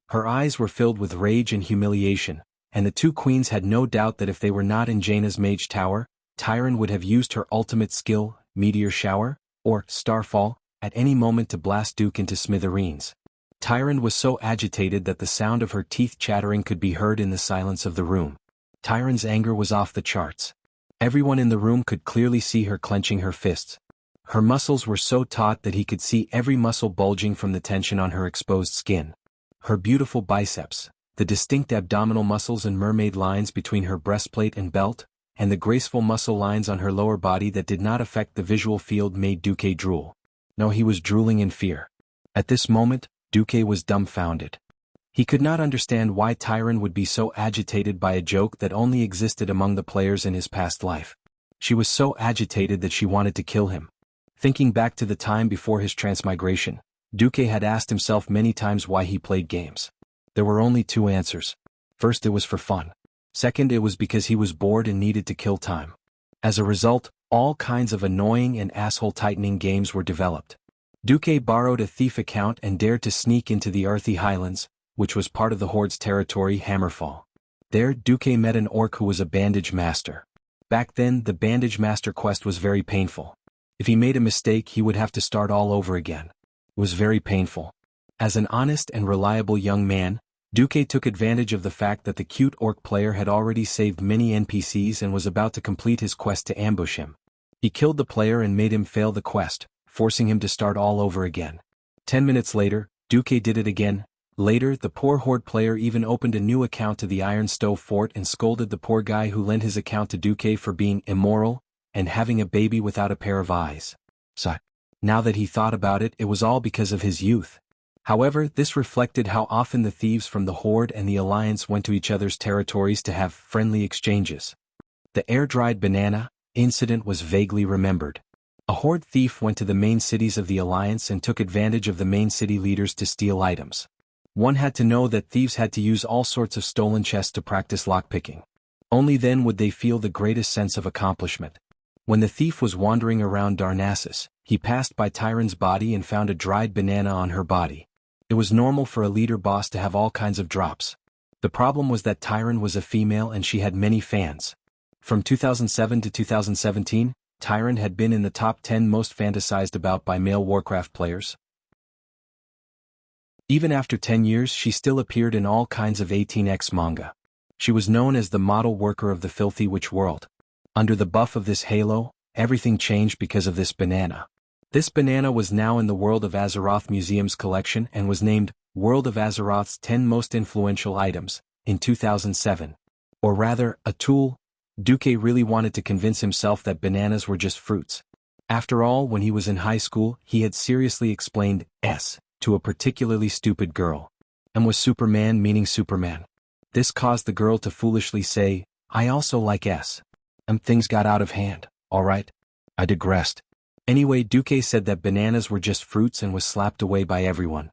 Her eyes were filled with rage and humiliation, and the two queens had no doubt that if they were not in Jaina's mage tower, Tyron would have used her ultimate skill, Meteor Shower, or Starfall, at any moment to blast Duke into smithereens. Tyron was so agitated that the sound of her teeth chattering could be heard in the silence of the room. Tyron's anger was off the charts. Everyone in the room could clearly see her clenching her fists. Her muscles were so taut that he could see every muscle bulging from the tension on her exposed skin. Her beautiful biceps, the distinct abdominal muscles and mermaid lines between her breastplate and belt, and the graceful muscle lines on her lower body that did not affect the visual field made Duque drool. No, he was drooling in fear. At this moment, Duque was dumbfounded. He could not understand why Tyron would be so agitated by a joke that only existed among the players in his past life. She was so agitated that she wanted to kill him. Thinking back to the time before his transmigration, Duque had asked himself many times why he played games. There were only two answers. First, it was for fun. Second, it was because he was bored and needed to kill time. As a result, all kinds of annoying and asshole-tightening games were developed. Duque borrowed a thief account and dared to sneak into the Earthy Highlands, which was part of the Horde's territory, Hammerfall. There, Duque met an orc who was a bandage master. Back then, the bandage master quest was very painful. If he made a mistake, he would have to start all over again. It was very painful. As an honest and reliable young man, Duque took advantage of the fact that the cute orc player had already saved many NPCs and was about to complete his quest to ambush him. He killed the player and made him fail the quest, forcing him to start all over again. 10 minutes later, Duque did it again. Later, the poor Horde player even opened a new account to the Iron Stove Fort and scolded the poor guy who lent his account to Duque for being immoral and having a baby without a pair of eyes. So, now that he thought about it, it was all because of his youth. However, this reflected how often the thieves from the Horde and the Alliance went to each other's territories to have friendly exchanges. The air-dried banana incident was vaguely remembered. A Horde thief went to the main cities of the Alliance and took advantage of the main city leaders to steal items. One had to know that thieves had to use all sorts of stolen chests to practice lockpicking. Only then would they feel the greatest sense of accomplishment. When the thief was wandering around Darnassus, he passed by Tyron's body and found a dried banana on her body. It was normal for a leader boss to have all kinds of drops. The problem was that Tyron was a female and she had many fans. From 2007 to 2017, Tyron had been in the top 10 most fantasized about by male Warcraft players. Even after 10 years, she still appeared in all kinds of 18x manga. She was known as the model worker of the filthy witch world. Under the buff of this halo, everything changed because of this banana. This banana was now in the World of Azeroth Museum's collection and was named World of Azeroth's 10 Most Influential Items in 2007. Or rather, a tool. Duque really wanted to convince himself that bananas were just fruits. After all, when he was in high school, he had seriously explained S to a particularly stupid girl. M was Superman, meaning Superman. This caused the girl to foolishly say, "I also like S." Things got out of hand, alright? I digressed. Anyway, Duque said that bananas were just fruits and was slapped away by everyone.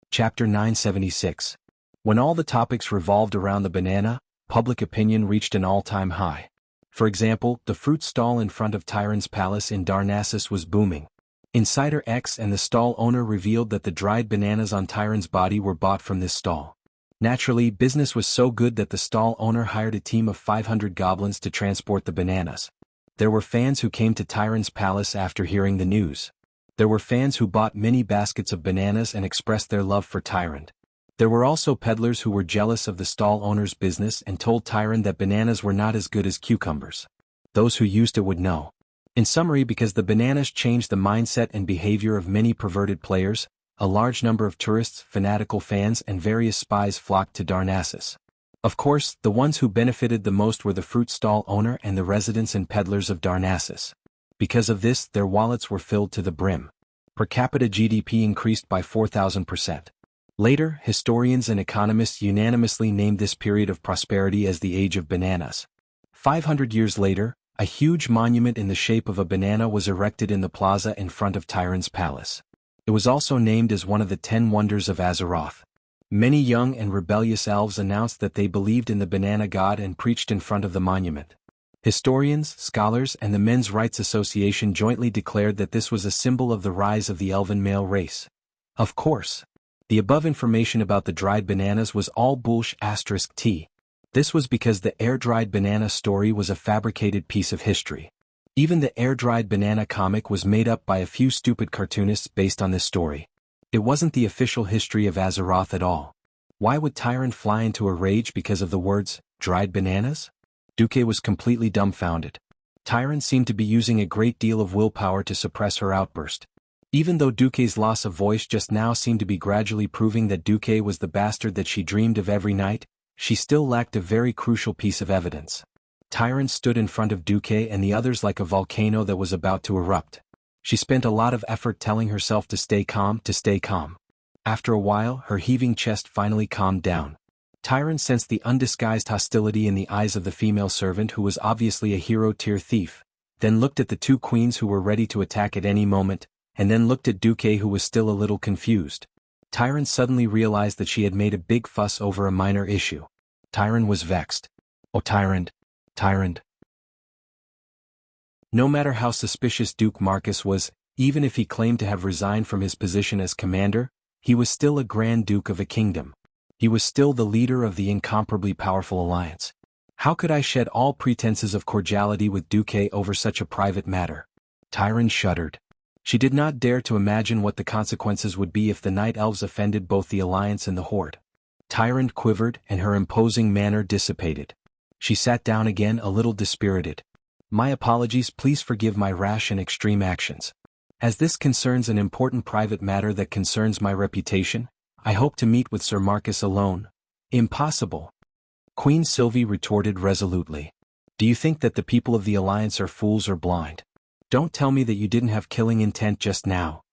Chapter 976. When all the topics revolved around the banana, public opinion reached an all-time high. For example, the fruit stall in front of Tyron's palace in Darnassus was booming. Insider X and the stall owner revealed that the dried bananas on Tyron's body were bought from this stall. Naturally, business was so good that the stall owner hired a team of 500 goblins to transport the bananas. There were fans who came to Tyron's palace after hearing the news. There were fans who bought many baskets of bananas and expressed their love for Tyron. There were also peddlers who were jealous of the stall owner's business and told Tyron that bananas were not as good as cucumbers. Those who used it would know. In summary, because the bananas changed the mindset and behavior of many perverted players, a large number of tourists, fanatical fans and various spies flocked to Darnassus. Of course, the ones who benefited the most were the fruit stall owner and the residents and peddlers of Darnassus. Because of this, their wallets were filled to the brim. Per capita GDP increased by 4,000%. Later, historians and economists unanimously named this period of prosperity as the Age of Bananas. 500 years later, a huge monument in the shape of a banana was erected in the plaza in front of Tyrann's palace. It was also named as one of the 10 wonders of Azeroth. Many young and rebellious elves announced that they believed in the banana god and preached in front of the monument. Historians, scholars, and the Men's Rights Association jointly declared that this was a symbol of the rise of the elven male race. Of course, the above information about the dried bananas was all bullsh*t. This was because the air-dried banana story was a fabricated piece of history. Even the air-dried banana comic was made up by a few stupid cartoonists based on this story. It wasn't the official history of Azeroth at all. Why would Tyrann fly into a rage because of the words, dried bananas? Duque was completely dumbfounded. Tyrann seemed to be using a great deal of willpower to suppress her outburst. Even though Duque's loss of voice just now seemed to be gradually proving that Duque was the bastard that she dreamed of every night, she still lacked a very crucial piece of evidence. Tyrann stood in front of Duque and the others like a volcano that was about to erupt. She spent a lot of effort telling herself to stay calm. After a while, her heaving chest finally calmed down. Tyrann sensed the undisguised hostility in the eyes of the female servant who was obviously a hero-tier thief, then looked at the two queens who were ready to attack at any moment, and then looked at Duque who was still a little confused. Tyrann suddenly realized that she had made a big fuss over a minor issue. Tyrann was vexed. Oh Tyrann. No matter how suspicious Duke Marcus was, even if he claimed to have resigned from his position as commander, he was still a Grand Duke of a kingdom. He was still the leader of the incomparably powerful alliance. How could I shed all pretenses of cordiality with Duque over such a private matter? Tyrann shuddered. She did not dare to imagine what the consequences would be if the Night Elves offended both the Alliance and the Horde. Tyrann quivered and her imposing manner dissipated. She sat down again a little dispirited. My apologies, please forgive my rash and extreme actions. As this concerns an important private matter that concerns my reputation, I hope to meet with Sir Marcus alone. Impossible. Queen Sylvie retorted resolutely. Do you think that the people of the Alliance are fools or blind? Don't tell me that you didn't have killing intent just now.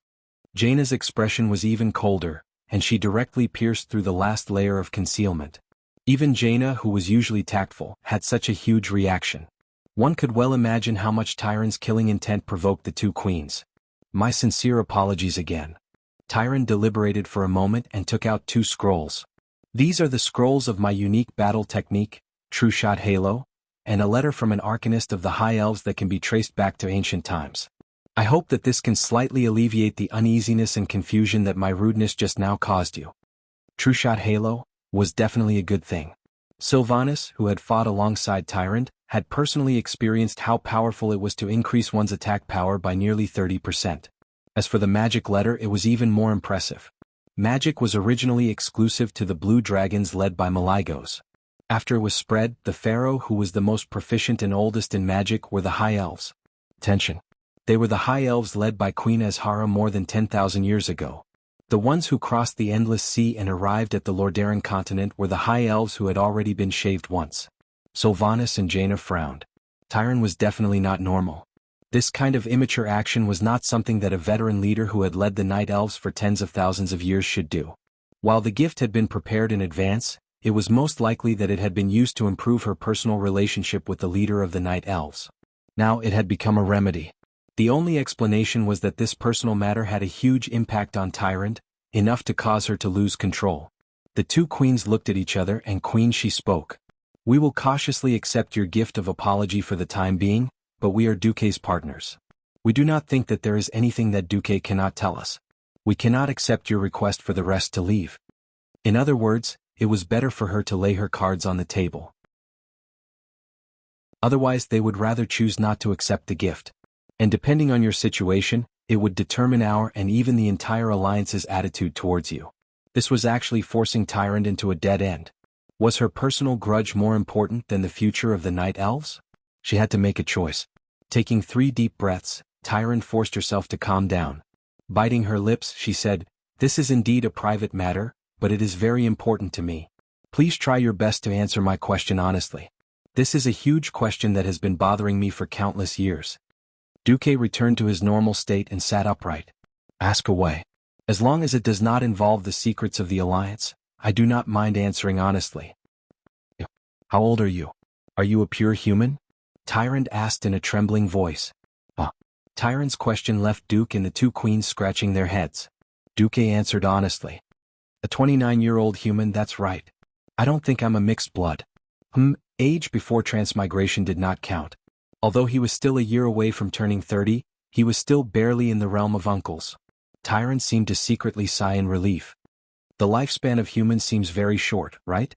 Jaina's expression was even colder, and she directly pierced through the last layer of concealment. Even Jaina, who was usually tactful, had such a huge reaction. One could well imagine how much Tyrann's killing intent provoked the two queens. My sincere apologies again. Tyrann deliberated for a moment and took out 2 scrolls. These are the scrolls of my unique battle technique, True Shot Halo, and a letter from an arcanist of the High Elves that can be traced back to ancient times. I hope that this can slightly alleviate the uneasiness and confusion that my rudeness just now caused you. True Shot Halo was definitely a good thing. Sylvanas, who had fought alongside Tyrann, had personally experienced how powerful it was to increase one's attack power by nearly 30%. As for the magic letter, it was even more impressive. Magic was originally exclusive to the Blue Dragons led by Maligos. After it was spread, the Pharaoh who was the most proficient and oldest in magic were the High Elves. Tension. They were the High Elves led by Queen Azhara more than 10,000 years ago. The ones who crossed the Endless Sea and arrived at the Lordaeron continent were the High Elves who had already been shaved once. Sylvanas and Jaina frowned. Tyrann was definitely not normal. This kind of immature action was not something that a veteran leader who had led the Night Elves for tens of thousands of years should do. While the gift had been prepared in advance, it was most likely that it had been used to improve her personal relationship with the leader of the Night Elves. Now it had become a remedy. The only explanation was that this personal matter had a huge impact on Tyrann, enough to cause her to lose control. The two queens looked at each other and Queen she spoke. We will cautiously accept your gift of apology for the time being, but we are Duque's partners. We do not think that there is anything that Duque cannot tell us. We cannot accept your request for the rest to leave. In other words, it was better for her to lay her cards on the table. Otherwise they would rather choose not to accept the gift. And depending on your situation, it would determine our and even the entire Alliance's attitude towards you. This was actually forcing Tyrann into a dead end. Was her personal grudge more important than the future of the Night Elves? She had to make a choice. Taking 3 deep breaths, Tyrann forced herself to calm down. Biting her lips, she said, "This is indeed a private matter, but it is very important to me. Please try your best to answer my question honestly. This is a huge question that has been bothering me for countless years." Duque returned to his normal state and sat upright. Ask away. As long as it does not involve the secrets of the Alliance, I do not mind answering honestly. How old are you? Are you a pure human? Tyrant asked in a trembling voice. Tyrant's question left Duke and the two queens scratching their heads. Duque answered honestly. A 29-year-old human, that's right. I don't think I'm a mixed blood. Age before transmigration did not count. Although he was still a year away from turning 30, he was still barely in the realm of uncles. Tyrant seemed to secretly sigh in relief. The lifespan of humans seems very short, right?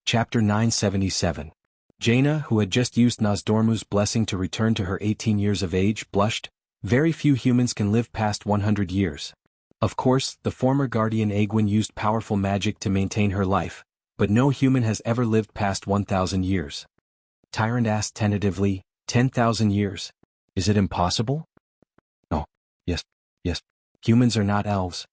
Chapter 977. Jaina, who had just used Nozdormu's blessing to return to her 18 years of age, blushed. Very few humans can live past 100 years. Of course, the former guardian Aegwin used powerful magic to maintain her life, but no human has ever lived past 1,000 years. Tyrant asked tentatively, 10,000 years? Is it impossible? No. Yes. Humans are not elves.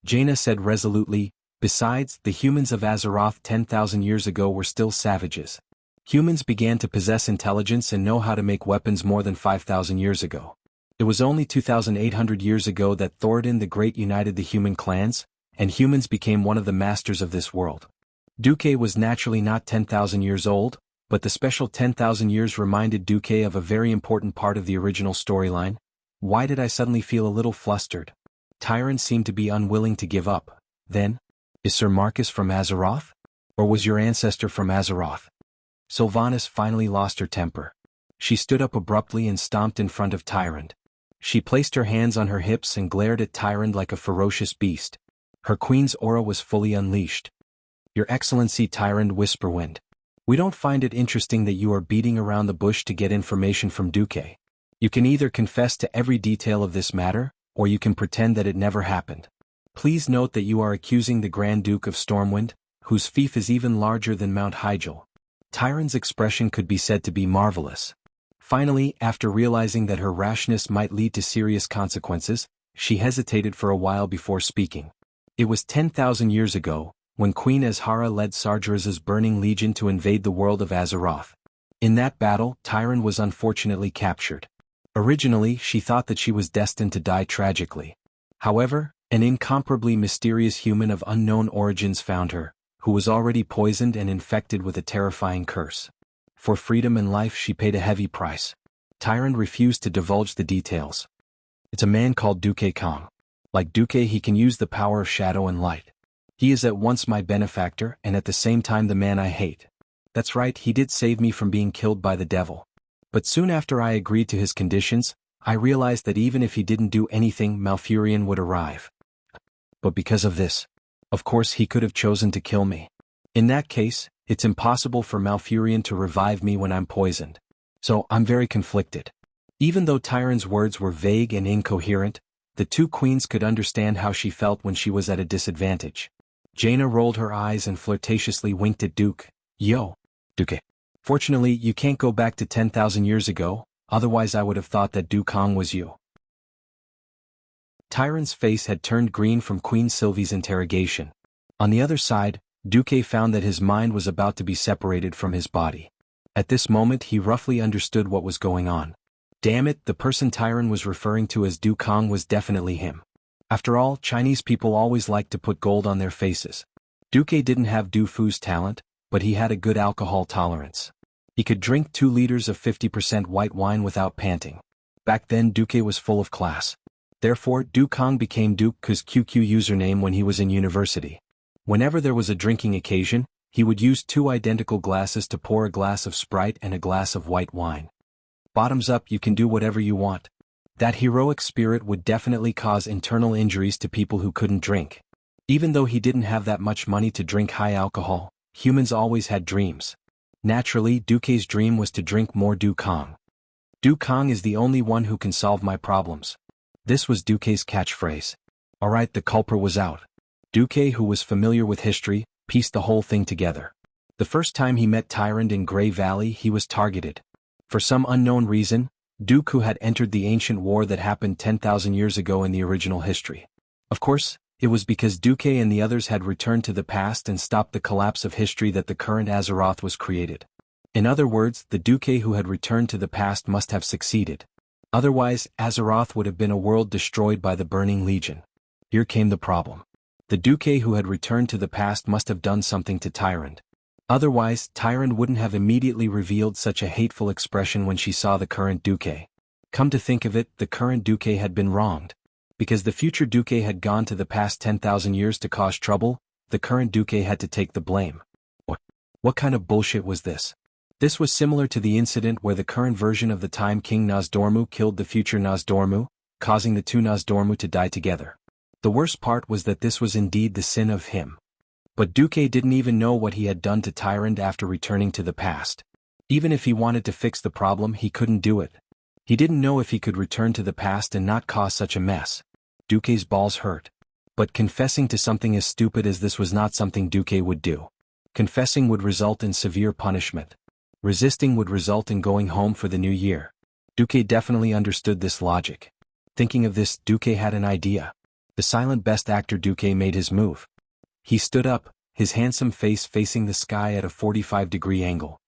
Jaina said resolutely. Besides, the humans of Azeroth 10,000 years ago were still savages. Humans began to possess intelligence and know how to make weapons more than 5,000 years ago. It was only 2,800 years ago that Thoradin the Great united the human clans, and humans became one of the masters of this world. Duque was naturally not 10,000 years old, but the special 10,000 years reminded Duque of a very important part of the original storyline. Why did I suddenly feel a little flustered? Tyrant seemed to be unwilling to give up. Then, is Sir Marcus from Azeroth? Or was your ancestor from Azeroth? Sylvanas finally lost her temper. She stood up abruptly and stomped in front of Tyrant. She placed her hands on her hips and glared at Tyrant like a ferocious beast. Her queen's aura was fully unleashed. Your Excellency, Tyrant Whisperwind. We don't find it interesting that you are beating around the bush to get information from Duque. You can either confess to every detail of this matter, or you can pretend that it never happened. Please note that you are accusing the Grand Duke of Stormwind, whose fief is even larger than Mount Hyjal. Tyrant's expression could be said to be marvelous. Finally, after realizing that her rashness might lead to serious consequences, she hesitated for a while before speaking. It was 10,000 years ago, when Queen Azhara led Sargeras's burning legion to invade the world of Azeroth. In that battle, Tyrant was unfortunately captured. Originally, she thought that she was destined to die tragically. However, an incomparably mysterious human of unknown origins found her, who was already poisoned and infected with a terrifying curse. For freedom and life she paid a heavy price. Tyrant refused to divulge the details. It's a man called Duque Kong. Like Duque, he can use the power of shadow and light. He is at once my benefactor and at the same time the man I hate. That's right, he did save me from being killed by the devil. But soon after I agreed to his conditions, I realized that even if he didn't do anything, Malfurion would arrive. But because of this, of course he could have chosen to kill me. In that case, it's impossible for Malfurion to revive me when I'm poisoned. So I'm very conflicted. Even though Tyrant's words were vague and incoherent, the two queens could understand how she felt when she was at a disadvantage. Jaina rolled her eyes and flirtatiously winked at Duke. Yo, Duque. Fortunately, you can't go back to 10,000 years ago, otherwise I would have thought that Du Kong was you. Tyrant's face had turned green from Queen Sylvie's interrogation. On the other side, Duque found that his mind was about to be separated from his body. At this moment he roughly understood what was going on. Damn it, the person Tyrant was referring to as Du Kong was definitely him. After all, Chinese people always like to put gold on their faces. Duque didn't have Du Fu's talent, but he had a good alcohol tolerance. He could drink 2 liters of 50% white wine without panting. Back then Duque was full of class. Therefore, Du Kong became Duke's QQ username when he was in university. Whenever there was a drinking occasion, he would use 2 identical glasses to pour a glass of Sprite and a glass of white wine. Bottoms up, you can do whatever you want. That heroic spirit would definitely cause internal injuries to people who couldn't drink. Even though he didn't have that much money to drink high alcohol, humans always had dreams. Naturally, Duque's dream was to drink more Du Kong. Du Kong is the only one who can solve my problems. This was Duque's catchphrase. Alright, the culprit was out. Duque, who was familiar with history, pieced the whole thing together. The first time he met Tyrant in Grey Valley, he was targeted. For some unknown reason, Duke who had entered the ancient war that happened 10,000 years ago in the original history. Of course, it was because Duque and the others had returned to the past and stopped the collapse of history that the current Azeroth was created. In other words, the Duque who had returned to the past must have succeeded. Otherwise, Azeroth would have been a world destroyed by the Burning Legion. Here came the problem. The Duque who had returned to the past must have done something to Tyrande. Otherwise, Tyrande wouldn't have immediately revealed such a hateful expression when she saw the current Duque. Come to think of it, the current Duque had been wronged. Because the future Duque had gone to the past 10,000 years to cause trouble, the current Duque had to take the blame. What kind of bullshit was this? This was similar to the incident where the current version of the Time King Nozdormu killed the future Nozdormu, causing the two Nozdormu to die together. The worst part was that this was indeed the sin of him. But Duque didn't even know what he had done to Tyrande after returning to the past. Even if he wanted to fix the problem, he couldn't do it. He didn't know if he could return to the past and not cause such a mess. Duque's balls hurt. But confessing to something as stupid as this was not something Duque would do. Confessing would result in severe punishment. Resisting would result in going home for the new year. Duque definitely understood this logic. Thinking of this, Duque had an idea. The silent best actor Duque made his move. He stood up, his handsome face facing the sky at a 45-degree angle.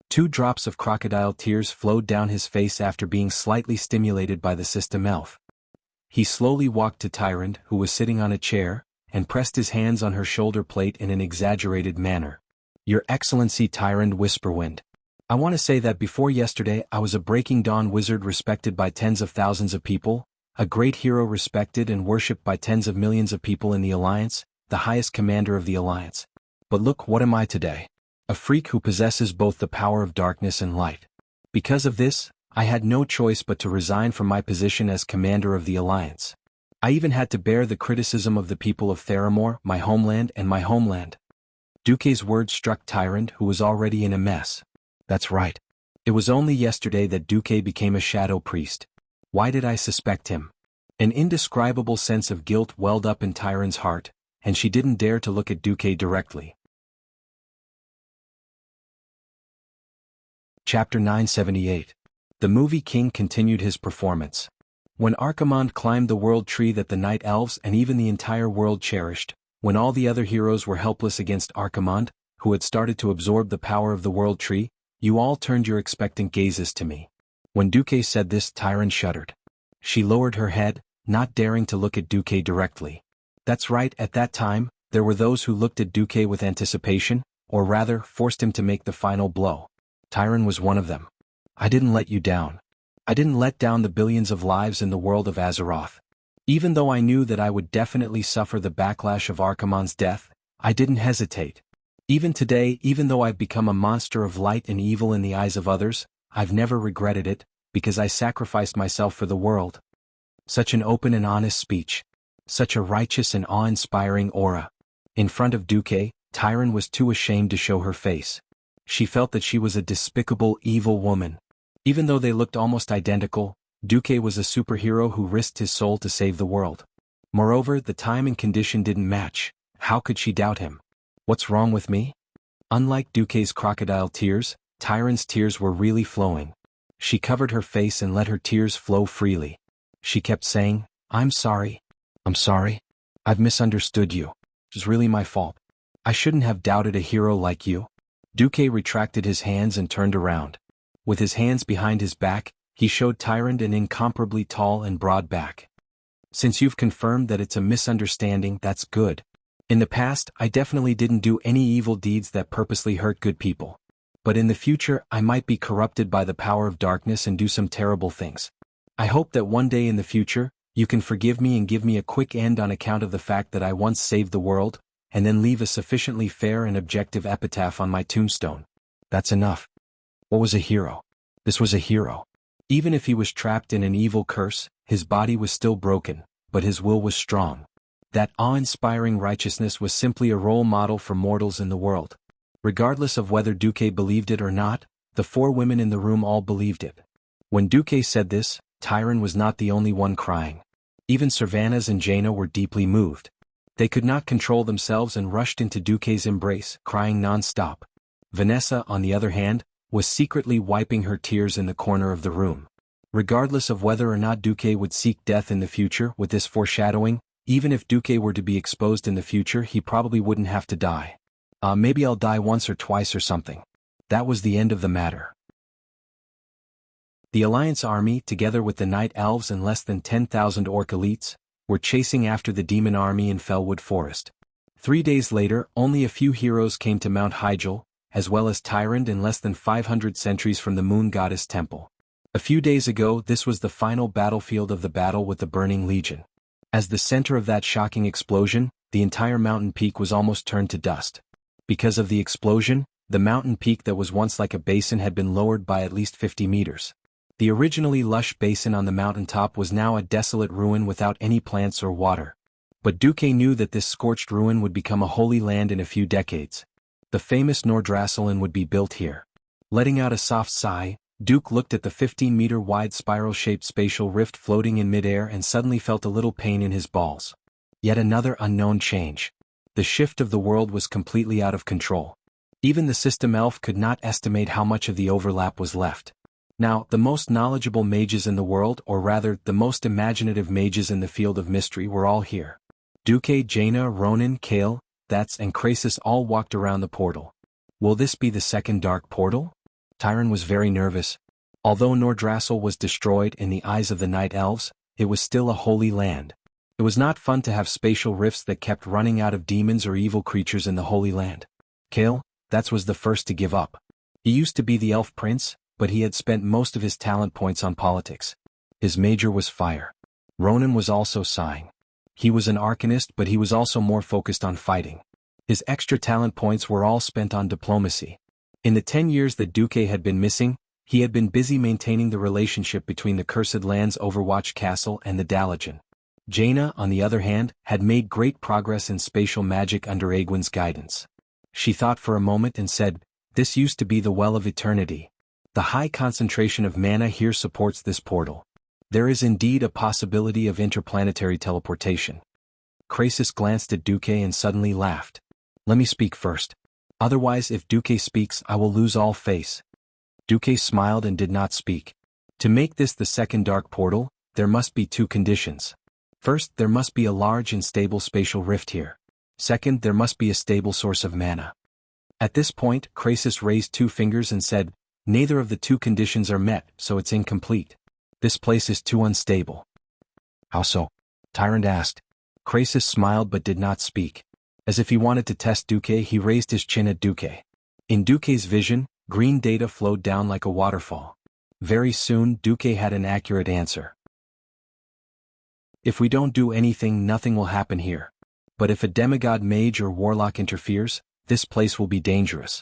2 drops of crocodile tears flowed down his face after being slightly stimulated by the system elf. He slowly walked to Tyrande, who was sitting on a chair, and pressed his hands on her shoulder plate in an exaggerated manner. Your Excellency Tyrande Whisperwind. I want to say that before yesterday I was a Breaking Dawn wizard respected by tens of thousands of people, a great hero respected and worshipped by tens of millions of people in the Alliance, the highest commander of the Alliance. But look, what am I today? A freak who possesses both the power of darkness and light. Because of this, I had no choice but to resign from my position as commander of the Alliance. I even had to bear the criticism of the people of Theramore, my homeland. Duque's words struck Tyrande, who was already in a mess. That's right. It was only yesterday that Duque became a shadow priest. Why did I suspect him? An indescribable sense of guilt welled up in Tyrande's heart, and she didn't dare to look at Duque directly. Chapter 978. The Movie King continued his performance. When Archimonde climbed the world tree that the Night Elves and even the entire world cherished, when all the other heroes were helpless against Archimonde, who had started to absorb the power of the world tree, you all turned your expectant gazes to me. When Duque said this, Tyrande shuddered. She lowered her head, not daring to look at Duque directly. That's right, at that time, there were those who looked at Duque with anticipation, or rather, forced him to make the final blow. Tyrande was one of them. I didn't let you down. I didn't let down the billions of lives in the world of Azeroth. Even though I knew that I would definitely suffer the backlash of Archimonde's death, I didn't hesitate. Even today, even though I've become a monster of light and evil in the eyes of others, I've never regretted it, because I sacrificed myself for the world. Such an open and honest speech. Such a righteous and awe-inspiring aura. In front of Duque, Tyrande was too ashamed to show her face. She felt that she was a despicable, evil woman. Even though they looked almost identical, Duque was a superhero who risked his soul to save the world. Moreover, the time and condition didn't match. How could she doubt him? What's wrong with me? Unlike Duque's crocodile tears, Tyrande's tears were really flowing. She covered her face and let her tears flow freely. She kept saying, I'm sorry. I'm sorry. I've misunderstood you. It's really my fault. I shouldn't have doubted a hero like you. Duque retracted his hands and turned around. With his hands behind his back, he showed Tyrande an incomparably tall and broad back. Since you've confirmed that it's a misunderstanding, that's good. In the past, I definitely didn't do any evil deeds that purposely hurt good people. But in the future, I might be corrupted by the power of darkness and do some terrible things. I hope that one day in the future, you can forgive me and give me a quick end on account of the fact that I once saved the world, and then leave a sufficiently fair and objective epitaph on my tombstone. That's enough. What was a hero? This was a hero. Even if he was trapped in an evil curse, his body was still broken, but his will was strong. That awe-inspiring righteousness was simply a role model for mortals in the world. Regardless of whether Duque believed it or not, the 4 women in the room all believed it. When Duque said this, Tyrande was not the only one crying. Even Sylvanas and Jaina were deeply moved. They could not control themselves and rushed into Duque's embrace, crying non-stop. Vanessa, on the other hand, was secretly wiping her tears in the corner of the room. Regardless of whether or not Duque would seek death in the future with this foreshadowing, even if Duque were to be exposed in the future, he probably wouldn't have to die. Maybe I'll die once or twice or something. That was the end of the matter. The Alliance army, together with the Night Elves and less than 10,000 Orc elites, were chasing after the demon army in Fellwood Forest. 3 days later, only a few heroes came to Mount Hyjal, as well as Tyrant and less than 500 sentries from the Moon Goddess Temple. A few days ago, this was the final battlefield of the battle with the Burning Legion. As the center of that shocking explosion, the entire mountain peak was almost turned to dust. Because of the explosion, the mountain peak that was once like a basin had been lowered by at least 50 meters. The originally lush basin on the mountaintop was now a desolate ruin without any plants or water. But Duque knew that this scorched ruin would become a holy land in a few decades. The famous Nordrassilin would be built here. Letting out a soft sigh, Duke looked at the 15-meter-wide spiral-shaped spatial rift floating in midair and suddenly felt a little pain in his balls. Yet another unknown change. The shift of the world was completely out of control. Even the system elf could not estimate how much of the overlap was left. Now, the most knowledgeable mages in the world, or rather, the most imaginative mages in the field of mystery, were all here. Duque, Jaina, Ronan, Kale, Thats and Krasis all walked around the portal. Will this be the second dark portal? Tyron was very nervous. Although Nordrassil was destroyed in the eyes of the Night Elves, it was still a holy land. It was not fun to have spatial rifts that kept running out of demons or evil creatures in the Holy Land. Kale, Thats was the first to give up. He used to be the elf prince, but he had spent most of his talent points on politics. His major was fire. Ronan was also sighing. He was an arcanist, but he was also more focused on fighting. His extra talent points were all spent on diplomacy. In the 10 years that Duque had been missing, he had been busy maintaining the relationship between the Cursed Land's Overwatch Castle and the Dalajan. Jaina, on the other hand, had made great progress in spatial magic under Aegwyn's guidance. She thought for a moment and said, "This used to be the Well of Eternity. The high concentration of mana here supports this portal. There is indeed a possibility of interplanetary teleportation." Krasis glanced at Duque and suddenly laughed. "Let me speak first. Otherwise, if Duque speaks, I will lose all face." Duque smiled and did not speak. To make this the second dark portal, there must be two conditions. First, there must be a large and stable spatial rift here. Second, there must be a stable source of mana. At this point, Krasis raised 2 fingers and said, "Neither of the 2 conditions are met, so it's incomplete. This place is too unstable." "How so?" Tyrant asked. Krasis smiled but did not speak. As if he wanted to test Duque, he raised his chin at Duque. In Duque's vision, green data flowed down like a waterfall. Very soon, Duque had an accurate answer. "If we don't do anything, nothing will happen here. But if a demigod mage or warlock interferes, this place will be dangerous."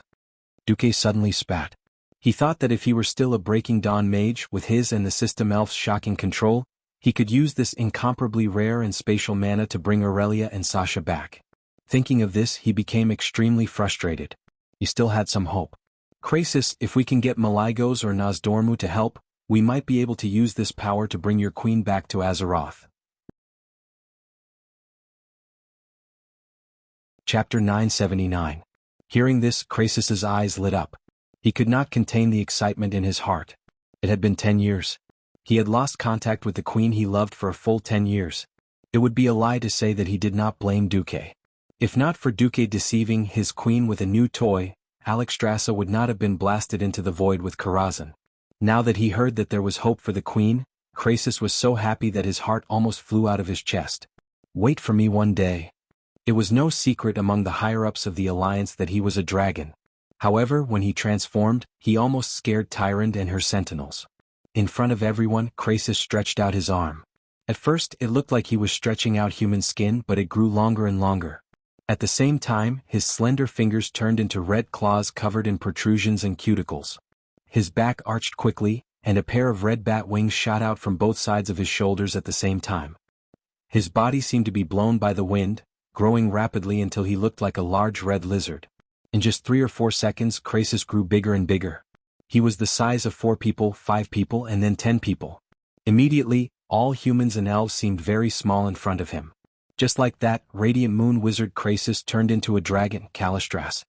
Duque suddenly spat. He thought that if he were still a Breaking Dawn mage with his and the System Elf's shocking control, he could use this incomparably rare and spatial mana to bring Aurelia and Sasha back. Thinking of this, he became extremely frustrated. He still had some hope. "Krasis, if we can get Maligos or Nozdormu to help, we might be able to use this power to bring your queen back to Azeroth." Chapter 979. Hearing this, Krasis's eyes lit up. He could not contain the excitement in his heart. It had been 10 years. He had lost contact with the queen he loved for a full 10 years. It would be a lie to say that he did not blame Duque. If not for Duque deceiving his queen with a new toy, Alexstrasza would not have been blasted into the void with Karazhan. Now that he heard that there was hope for the queen, Krasis was so happy that his heart almost flew out of his chest. "Wait for me one day." It was no secret among the higher-ups of the Alliance that he was a dragon. However, when he transformed, he almost scared Tyrant and her sentinels. In front of everyone, Krasis stretched out his arm. At first, it looked like he was stretching out human skin, but it grew longer and longer. At the same time, his slender fingers turned into red claws covered in protrusions and cuticles. His back arched quickly, and a pair of red bat wings shot out from both sides of his shoulders at the same time. His body seemed to be blown by the wind, growing rapidly until he looked like a large red lizard. In just 3 or 4 seconds, Krasis grew bigger and bigger. He was the size of 4 people, 5 people, and then 10 people. Immediately, all humans and elves seemed very small in front of him. Just like that, Radiant Moon Wizard Krasis turned into a dragon, Kalistras.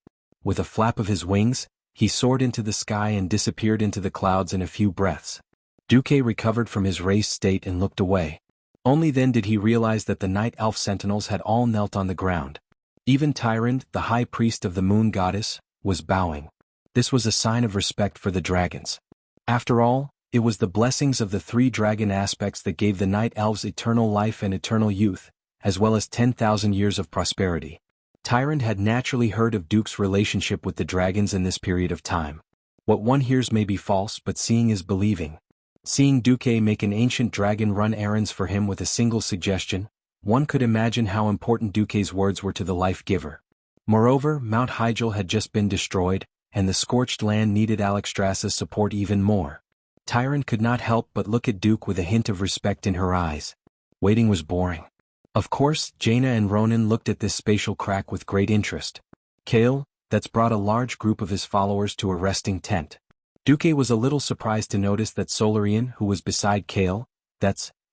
With a flap of his wings, he soared into the sky and disappeared into the clouds in a few breaths. Duque recovered from his raised state and looked away. Only then did he realize that the Night Elf sentinels had all knelt on the ground. Even Tyrant, the high priest of the Moon Goddess, was bowing. This was a sign of respect for the dragons. After all, it was the blessings of the 3 dragon aspects that gave the night elves eternal life and eternal youth, as well as 10,000 years of prosperity. Tyrant had naturally heard of Duke's relationship with the dragons in this period of time. What one hears may be false, but seeing is believing. Seeing Duke make an ancient dragon run errands for him with a single suggestion, one could imagine how important Duke's words were to the life-giver. Moreover, Mount Hyjal had just been destroyed, and the scorched land needed Alexstrasza's support even more. Tyrant could not help but look at Duke with a hint of respect in her eyes. Waiting was boring. Of course, Jaina and Ronan looked at this spatial crack with great interest. Kale, that's brought a large group of his followers to a resting tent. Duke was a little surprised to notice that Solarian, who was beside Kale,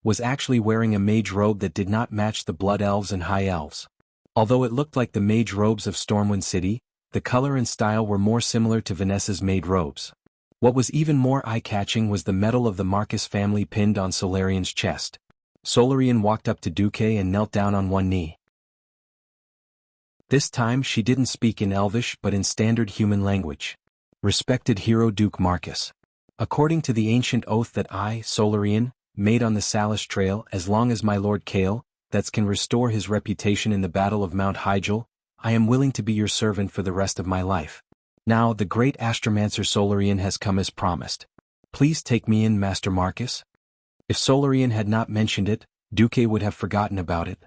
was actually wearing a mage robe that did not match the blood elves and high elves. Although it looked like the mage robes of Stormwind City, the color and style were more similar to Vanessa's maid robes. What was even more eye-catching was the medal of the Marcus family pinned on Solarian's chest. Solarian walked up to Duke and knelt down on one knee. This time she didn't speak in Elvish but in standard human language. Respected hero Duke Marcus. According to the ancient oath that I, Solarian, made on the Salus Trail, as long as my lord Kale, can restore his reputation in the Battle of Mount Hyjal, I am willing to be your servant for the rest of my life. Now the great astromancer Solarian has come as promised. Please take me in, Master Marcus. If Solarian had not mentioned it, Duke would have forgotten about it.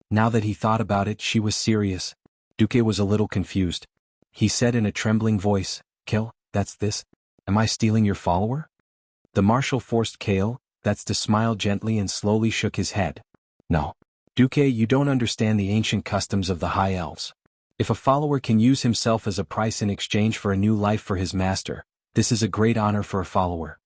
Now that he thought about it, she was serious. Duke was a little confused. He said in a trembling voice, Kale, that's this? Am I stealing your follower? The marshal forced Kale, to smile gently and slowly shook his head. No. Duke, you don't understand the ancient customs of the High Elves. If a follower can use himself as a price in exchange for a new life for his master, this is a great honor for a follower.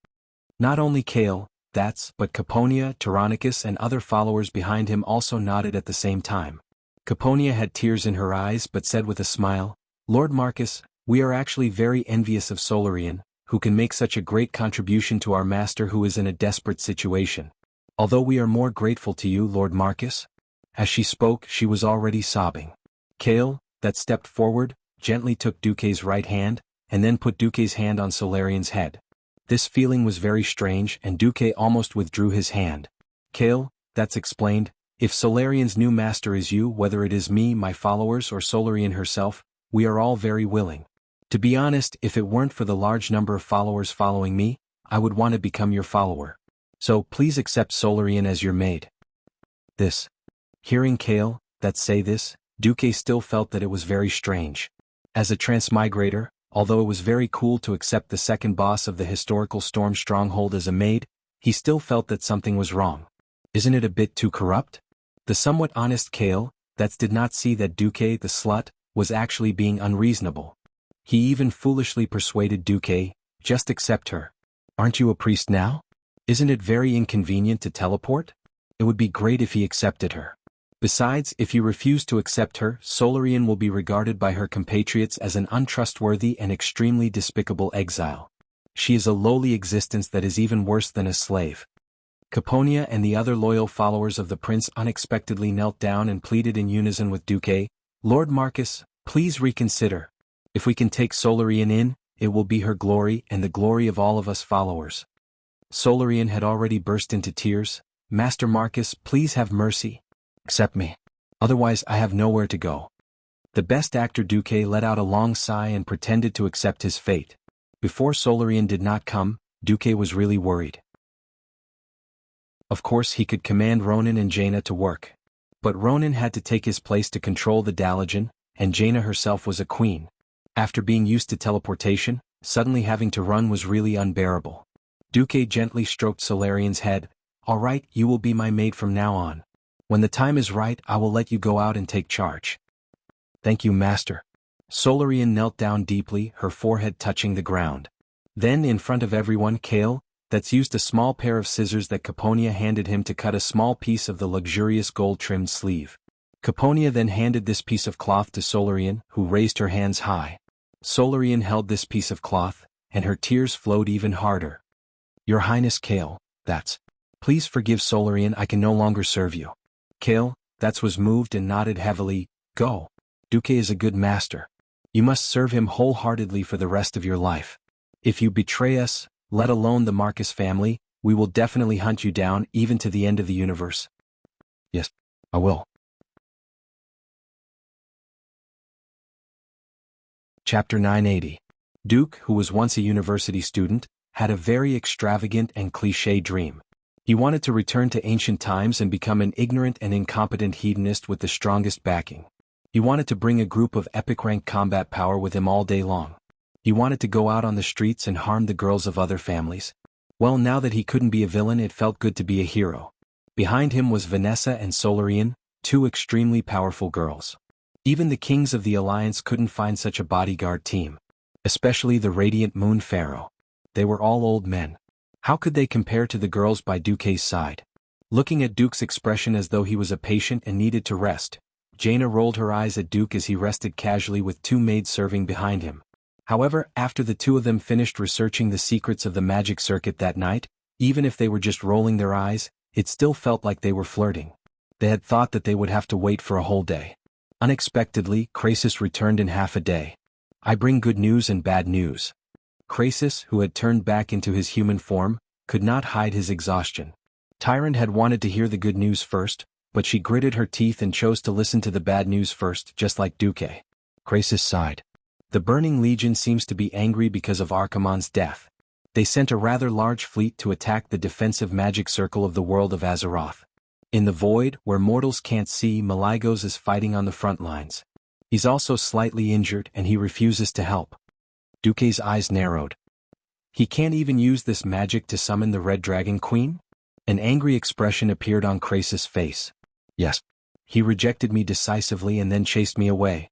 Not only Kale, but Caponia, Tyrannicus and other followers behind him also nodded at the same time. Caponia had tears in her eyes but said with a smile, Lord Marcus, we are actually very envious of Solarian, who can make such a great contribution to our master who is in a desperate situation. Although we are more grateful to you, Lord Marcus. As she spoke, she was already sobbing. Kale, stepped forward, gently took Duke's right hand, and then put Duke's hand on Solarian's head. This feeling was very strange and Duke almost withdrew his hand. Kale, explained, if Solarian's new master is you, whether it is me, my followers or Solarian herself, we are all very willing. To be honest, if it weren't for the large number of followers following me, I would want to become your follower. So please accept Solarian as your maid. Hearing Kale, say this, Duke still felt that it was very strange. As a transmigrator, although it was very cool to accept the second boss of the historical Storm Stronghold as a maid, he still felt that something was wrong. Isn't it a bit too corrupt? The somewhat honest Kale, did not see that Duke, the slut, was actually being unreasonable. He even foolishly persuaded Duque, just accept her. Aren't you a priest now? Isn't it very inconvenient to teleport? It would be great if he accepted her. Besides, if you refuse to accept her, Solarian will be regarded by her compatriots as an untrustworthy and extremely despicable exile. She is a lowly existence that is even worse than a slave. Caponia and the other loyal followers of the prince unexpectedly knelt down and pleaded in unison with Duque, Lord Marcus, please reconsider. If we can take Solarian in, it will be her glory and the glory of all of us followers. Solarian had already burst into tears. Master Marcus, please have mercy. Accept me. Otherwise I have nowhere to go. The best actor Duque let out a long sigh and pretended to accept his fate. Before Solarian did not come, Duque was really worried. Of course he could command Ronan and Jaina to work. But Ronan had to take his place to control the Dalajan, and Jaina herself was a queen. After being used to teleportation, suddenly having to run was really unbearable. Duque gently stroked Solarian's head. All right, you will be my maid from now on. When the time is right, I will let you go out and take charge. Thank you, master. Solarian knelt down deeply, her forehead touching the ground. Then in front of everyone, Kale, used a small pair of scissors that Caponia handed him to cut a small piece of the luxurious gold-trimmed sleeve. Caponia then handed this piece of cloth to Solarian, who raised her hands high. Solarian held this piece of cloth, and her tears flowed even harder. Your Highness Kale, please forgive Solarian, I can no longer serve you. Kale, was moved and nodded heavily, go. Duque is a good master. You must serve him wholeheartedly for the rest of your life. If you betray us, let alone the Marcus family, we will definitely hunt you down even to the end of the universe. Yes, I will. Chapter 980. Duke, who was once a university student, had a very extravagant and cliché dream. He wanted to return to ancient times and become an ignorant and incompetent hedonist with the strongest backing. He wanted to bring a group of epic-rank combat power with him all day long. He wanted to go out on the streets and harm the girls of other families. Well, now that he couldn't be a villain, it felt good to be a hero. Behind him was Vanessa and Solarian, two extremely powerful girls. Even the kings of the Alliance couldn't find such a bodyguard team. Especially the Radiant Moon Pharaoh. They were all old men. How could they compare to the girls by Duke's side? Looking at Duke's expression as though he was a patient and needed to rest, Jaina rolled her eyes at Duke as he rested casually with two maids serving behind him. However, after the two of them finished researching the secrets of the magic circuit that night, even if they were just rolling their eyes, it still felt like they were flirting. They had thought that they would have to wait for a whole day. Unexpectedly, Krasis returned in half a day. I bring good news and bad news. Krasis, who had turned back into his human form, could not hide his exhaustion. Tyrant had wanted to hear the good news first, but she gritted her teeth and chose to listen to the bad news first, just like Duke. Krasis sighed. The Burning Legion seems to be angry because of Archimonde's death. They sent a rather large fleet to attack the defensive magic circle of the world of Azeroth. In the void, where mortals can't see, Malygos is fighting on the front lines. He's also slightly injured and he refuses to help. Duke's eyes narrowed. He can't even use this magic to summon the Red Dragon Queen? An angry expression appeared on Krasis' face. Yes. He rejected me decisively and then chased me away.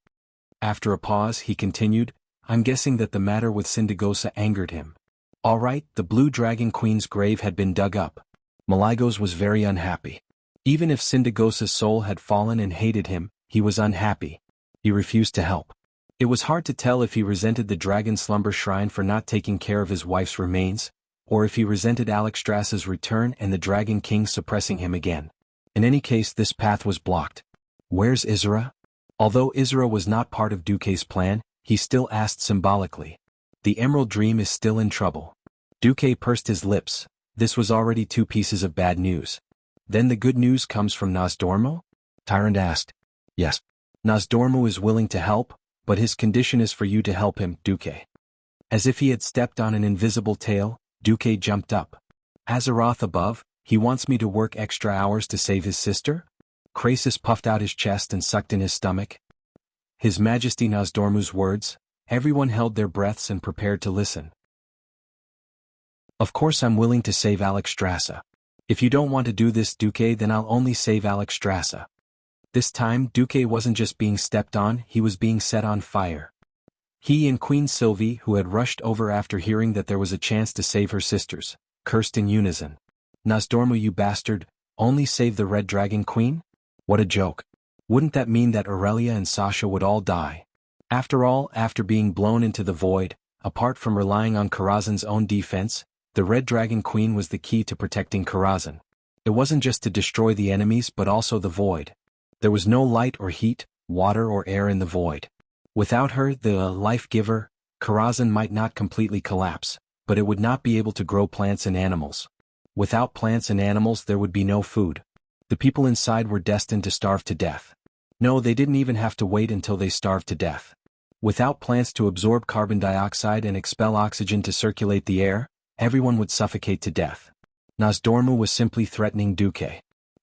After a pause, he continued, I'm guessing that the matter with Syndagosa angered him. All right, the Blue Dragon Queen's grave had been dug up. Malygos was very unhappy. Even if Syndagosa's soul had fallen and hated him, he was unhappy. He refused to help. It was hard to tell if he resented the Dragon Slumber Shrine for not taking care of his wife's remains, or if he resented Alexstrasza's return and the Dragon King suppressing him again. In any case, this path was blocked. Where's Isra? Although Isra was not part of Duke's plan, he still asked symbolically. The Emerald Dream is still in trouble. Duke pursed his lips. This was already two pieces of bad news. Then the good news comes from Nosdormu? Tyrant asked. Yes. Nosdormu is willing to help, but his condition is for you to help him, Duke. As if he had stepped on an invisible tail, Duke jumped up. Azeroth above, he wants me to work extra hours to save his sister? Krasis puffed out his chest and sucked in his stomach. His Majesty Nosdormu's words, everyone held their breaths and prepared to listen. Of course I'm willing to save Alexstrasza. If you don't want to do this, Duke, then I'll only save Alexstrasza. This time, Duke wasn't just being stepped on, he was being set on fire. He and Queen Sylvie, who had rushed over after hearing that there was a chance to save her sisters, cursed in unison. Nosdormu, you bastard, only save the Red Dragon Queen? What a joke. Wouldn't that mean that Aurelia and Sasha would all die? After all, after being blown into the void, apart from relying on Karazhan's own defense, the Red Dragon Queen was the key to protecting Karazhan. It wasn't just to destroy the enemies but also the void. There was no light or heat, water or air in the void. Without her, the life-giver, Karazhan might not completely collapse, but it would not be able to grow plants and animals. Without plants and animals there would be no food. The people inside were destined to starve to death. No, they didn't even have to wait until they starved to death. Without plants to absorb carbon dioxide and expel oxygen to circulate the air, everyone would suffocate to death. Nosdormu was simply threatening Duke.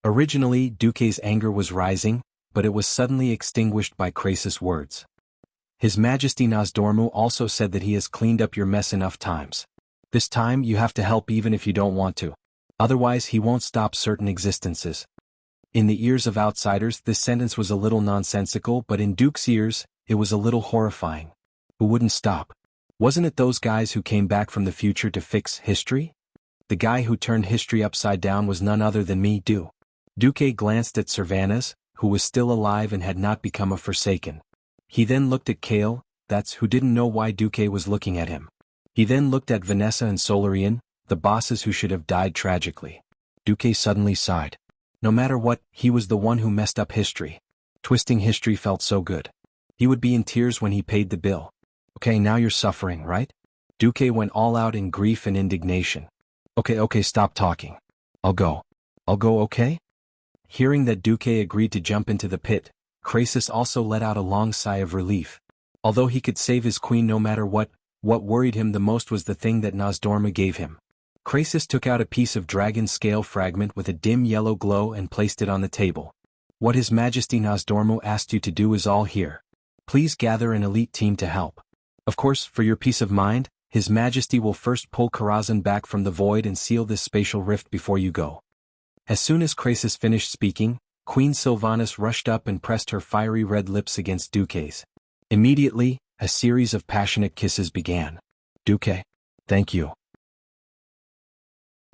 Originally, Duke's anger was rising, but it was suddenly extinguished by Krasis' words. His Majesty Nosdormu also said that he has cleaned up your mess enough times. This time you have to help even if you don't want to. Otherwise he won't stop certain existences. In the ears of outsiders this sentence was a little nonsensical, but in Duke's ears, it was a little horrifying. Who wouldn't stop? Wasn't it those guys who came back from the future to fix history? The guy who turned history upside down was none other than me, Duke glanced at Sylvanas, who was still alive and had not become a Forsaken. He then looked at Kale, that's who didn't know why Duke was looking at him. He then looked at Vanessa and Solarian, the bosses who should have died tragically. Duque suddenly sighed. No matter what, he was the one who messed up history. Twisting history felt so good. He would be in tears when he paid the bill. Okay, now you're suffering, right? Duque went all out in grief and indignation. Okay, stop talking. I'll go, okay? Hearing that Duque agreed to jump into the pit, Krasus also let out a long sigh of relief. Although he could save his queen no matter what worried him the most was the thing that Nozdormu gave him. Krasus took out a piece of dragon scale fragment with a dim yellow glow and placed it on the table. What His Majesty Nozdormu asked you to do is all here. Please gather an elite team to help. Of course, for your peace of mind, His Majesty will first pull Karazhan back from the void and seal this spatial rift before you go. As soon as Krasus finished speaking, Queen Sylvanas rushed up and pressed her fiery red lips against Duque's. Immediately, a series of passionate kisses began. Duque, thank you.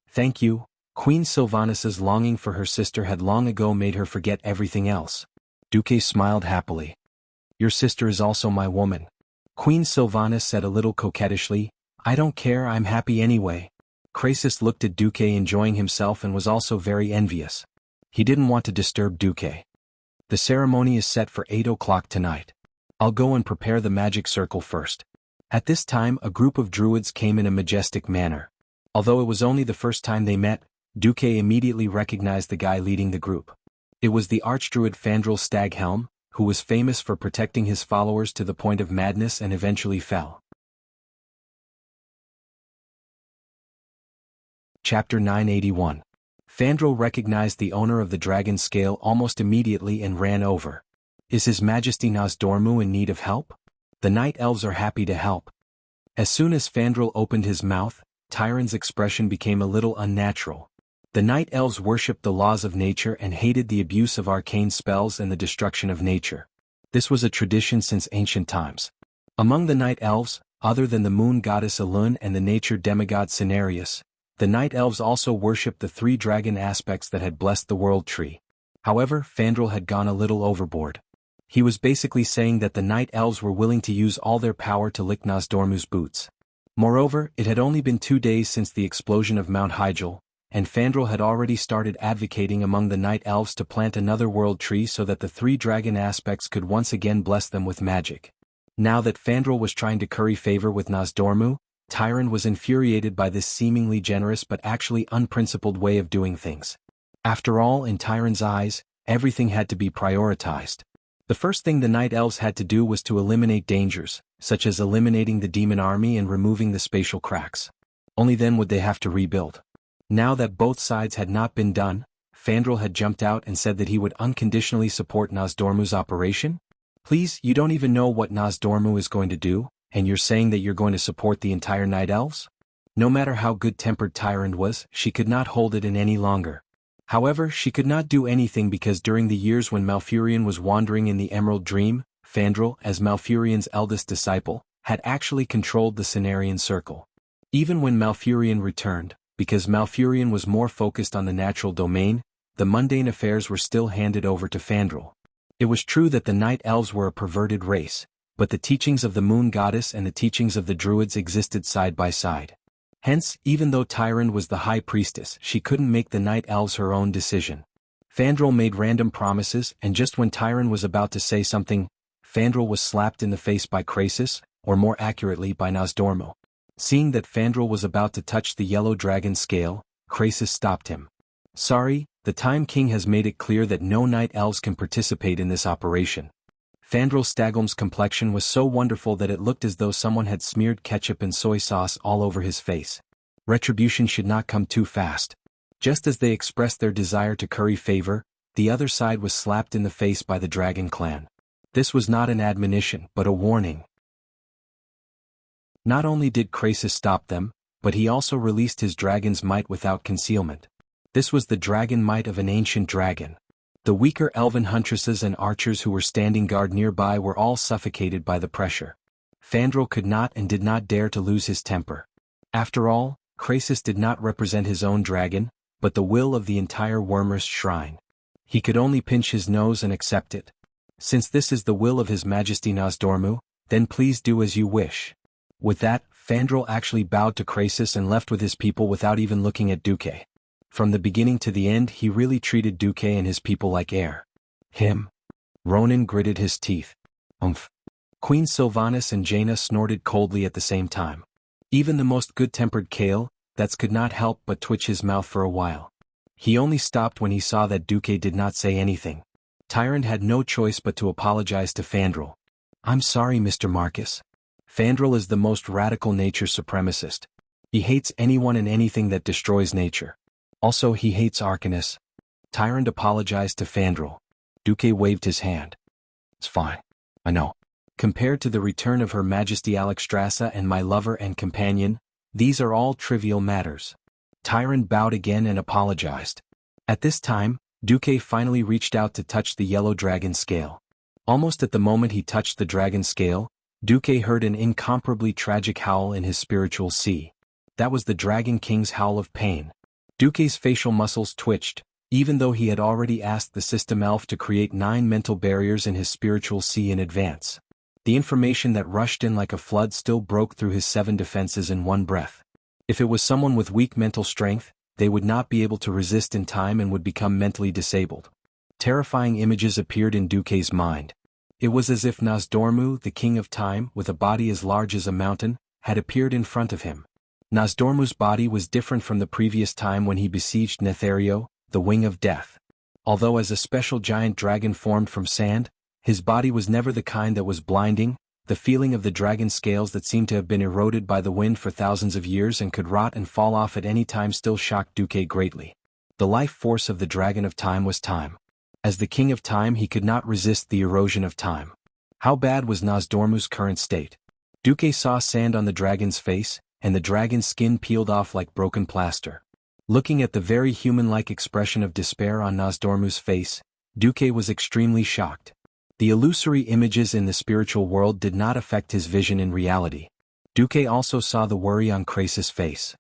Thank you. Queen Sylvanas's longing for her sister had long ago made her forget everything else. Duque smiled happily. Your sister is also my woman. Queen Sylvanas said a little coquettishly, I don't care, I'm happy anyway. Krasus looked at Duque enjoying himself and was also very envious. He didn't want to disturb Duque. The ceremony is set for 8 o'clock tonight. I'll go and prepare the magic circle first. At this time a group of druids came in a majestic manner. Although it was only the first time they met, Duque immediately recognized the guy leading the group. It was the archdruid Fandral Staghelm, who was famous for protecting his followers to the point of madness and eventually fell. Chapter 981. Fandral recognized the owner of the dragon scale almost immediately and ran over. Is His Majesty Nozdormu in need of help? The night elves are happy to help. As soon as Fandral opened his mouth, Tyron's expression became a little unnatural. The night elves worshipped the laws of nature and hated the abuse of arcane spells and the destruction of nature. This was a tradition since ancient times. Among the night elves, other than the moon goddess Elun and the nature demigod Cenarius, the night elves also worshipped the 3 dragon aspects that had blessed the world tree. However, Fandral had gone a little overboard. He was basically saying that the night elves were willing to use all their power to lick Nozdormu's boots. Moreover, it had only been 2 days since the explosion of Mount Hyjal, and Fandral had already started advocating among the night elves to plant another world tree so that the 3 dragon aspects could once again bless them with magic. Now that Fandral was trying to curry favor with Nozdormu, Tyron was infuriated by this seemingly generous but actually unprincipled way of doing things. After all, in Tyron's eyes, everything had to be prioritized. The first thing the night elves had to do was to eliminate dangers, such as eliminating the demon army and removing the spatial cracks. Only then would they have to rebuild. Now that both sides had not been done, Fandral had jumped out and said that he would unconditionally support Nozdormu's operation? Please, you don't even know what Nozdormu is going to do, and you're saying that you're going to support the entire night elves? No matter how good-tempered Tyron was, she could not hold it in any longer. However, she could not do anything because during the years when Malfurion was wandering in the Emerald Dream, Fandral, as Malfurion's eldest disciple, had actually controlled the Cenarian Circle. Even when Malfurion returned, because Malfurion was more focused on the natural domain, the mundane affairs were still handed over to Fandral. It was true that the night elves were a perverted race, but the teachings of the moon goddess and the teachings of the druids existed side by side. Hence, even though Tyron was the high priestess, she couldn't make the night elves her own decision. Fandral made random promises, and just when Tyron was about to say something, Fandral was slapped in the face by Krasus, or more accurately by Nozdormu. Seeing that Fandral was about to touch the yellow dragon scale, Krasus stopped him. Sorry, the Time King has made it clear that no night elves can participate in this operation. Fandral Staghelm's complexion was so wonderful that it looked as though someone had smeared ketchup and soy sauce all over his face. Retribution should not come too fast. Just as they expressed their desire to curry favor, the other side was slapped in the face by the Dragon Clan. This was not an admonition, but a warning. Not only did Krasus stop them, but he also released his dragon's might without concealment. This was the dragon might of an ancient dragon. The weaker elven huntresses and archers who were standing guard nearby were all suffocated by the pressure. Fandral could not and did not dare to lose his temper. After all, Krasus did not represent his own dragon, but the will of the entire Wyrmrest shrine. He could only pinch his nose and accept it. Since this is the will of His Majesty Nozdormu, then please do as you wish. With that, Fandral actually bowed to Krasus and left with his people without even looking at Duque. From the beginning to the end he really treated Duque and his people like air. Him. Ronan gritted his teeth. Queen Sylvanas and Jaina snorted coldly at the same time. Even the most good-tempered Kale, that could not help but twitch his mouth for a while. He only stopped when he saw that Duque did not say anything. Tyrant had no choice but to apologize to Fandral. "I'm sorry, Mr. Marcus. Fandral is the most radical nature supremacist. He hates anyone and anything that destroys nature. Also, he hates Arcanus." Tyrant apologized to Fandral. Duque waved his hand. "It's fine. I know. Compared to the return of Her Majesty Alexstrasza and my lover and companion, these are all trivial matters." Tyrant bowed again and apologized. At this time, Duque finally reached out to touch the yellow dragon scale. Almost at the moment he touched the dragon scale, Duque heard an incomparably tragic howl in his spiritual sea. That was the Dragon King's howl of pain. Duque's facial muscles twitched, even though he had already asked the system elf to create 9 mental barriers in his spiritual sea in advance. The information that rushed in like a flood still broke through his 7 defenses in one breath. If it was someone with weak mental strength, they would not be able to resist in time and would become mentally disabled. Terrifying images appeared in Duque's mind. It was as if Nozdormu, the king of time, with a body as large as a mountain, had appeared in front of him. Nozdormu's body was different from the previous time when he besieged Nethario, the wing of death. Although as a special giant dragon formed from sand, his body was never the kind that was blinding. The feeling of the dragon scales that seemed to have been eroded by the wind for thousands of years and could rot and fall off at any time still shocked Duque greatly. The life force of the dragon of time was time. As the king of time he could not resist the erosion of time. How bad was Nozdormu's current state? Duque saw sand on the dragon's face, and the dragon's skin peeled off like broken plaster. Looking at the very human-like expression of despair on Nozdormu's face, Duque was extremely shocked. The illusory images in the spiritual world did not affect his vision in reality. Duque also saw the worry on Krasis' face.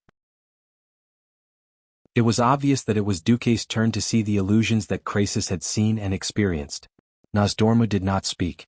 It was obvious that it was Duque's turn to see the illusions that Krasis had seen and experienced. Nozdormu did not speak.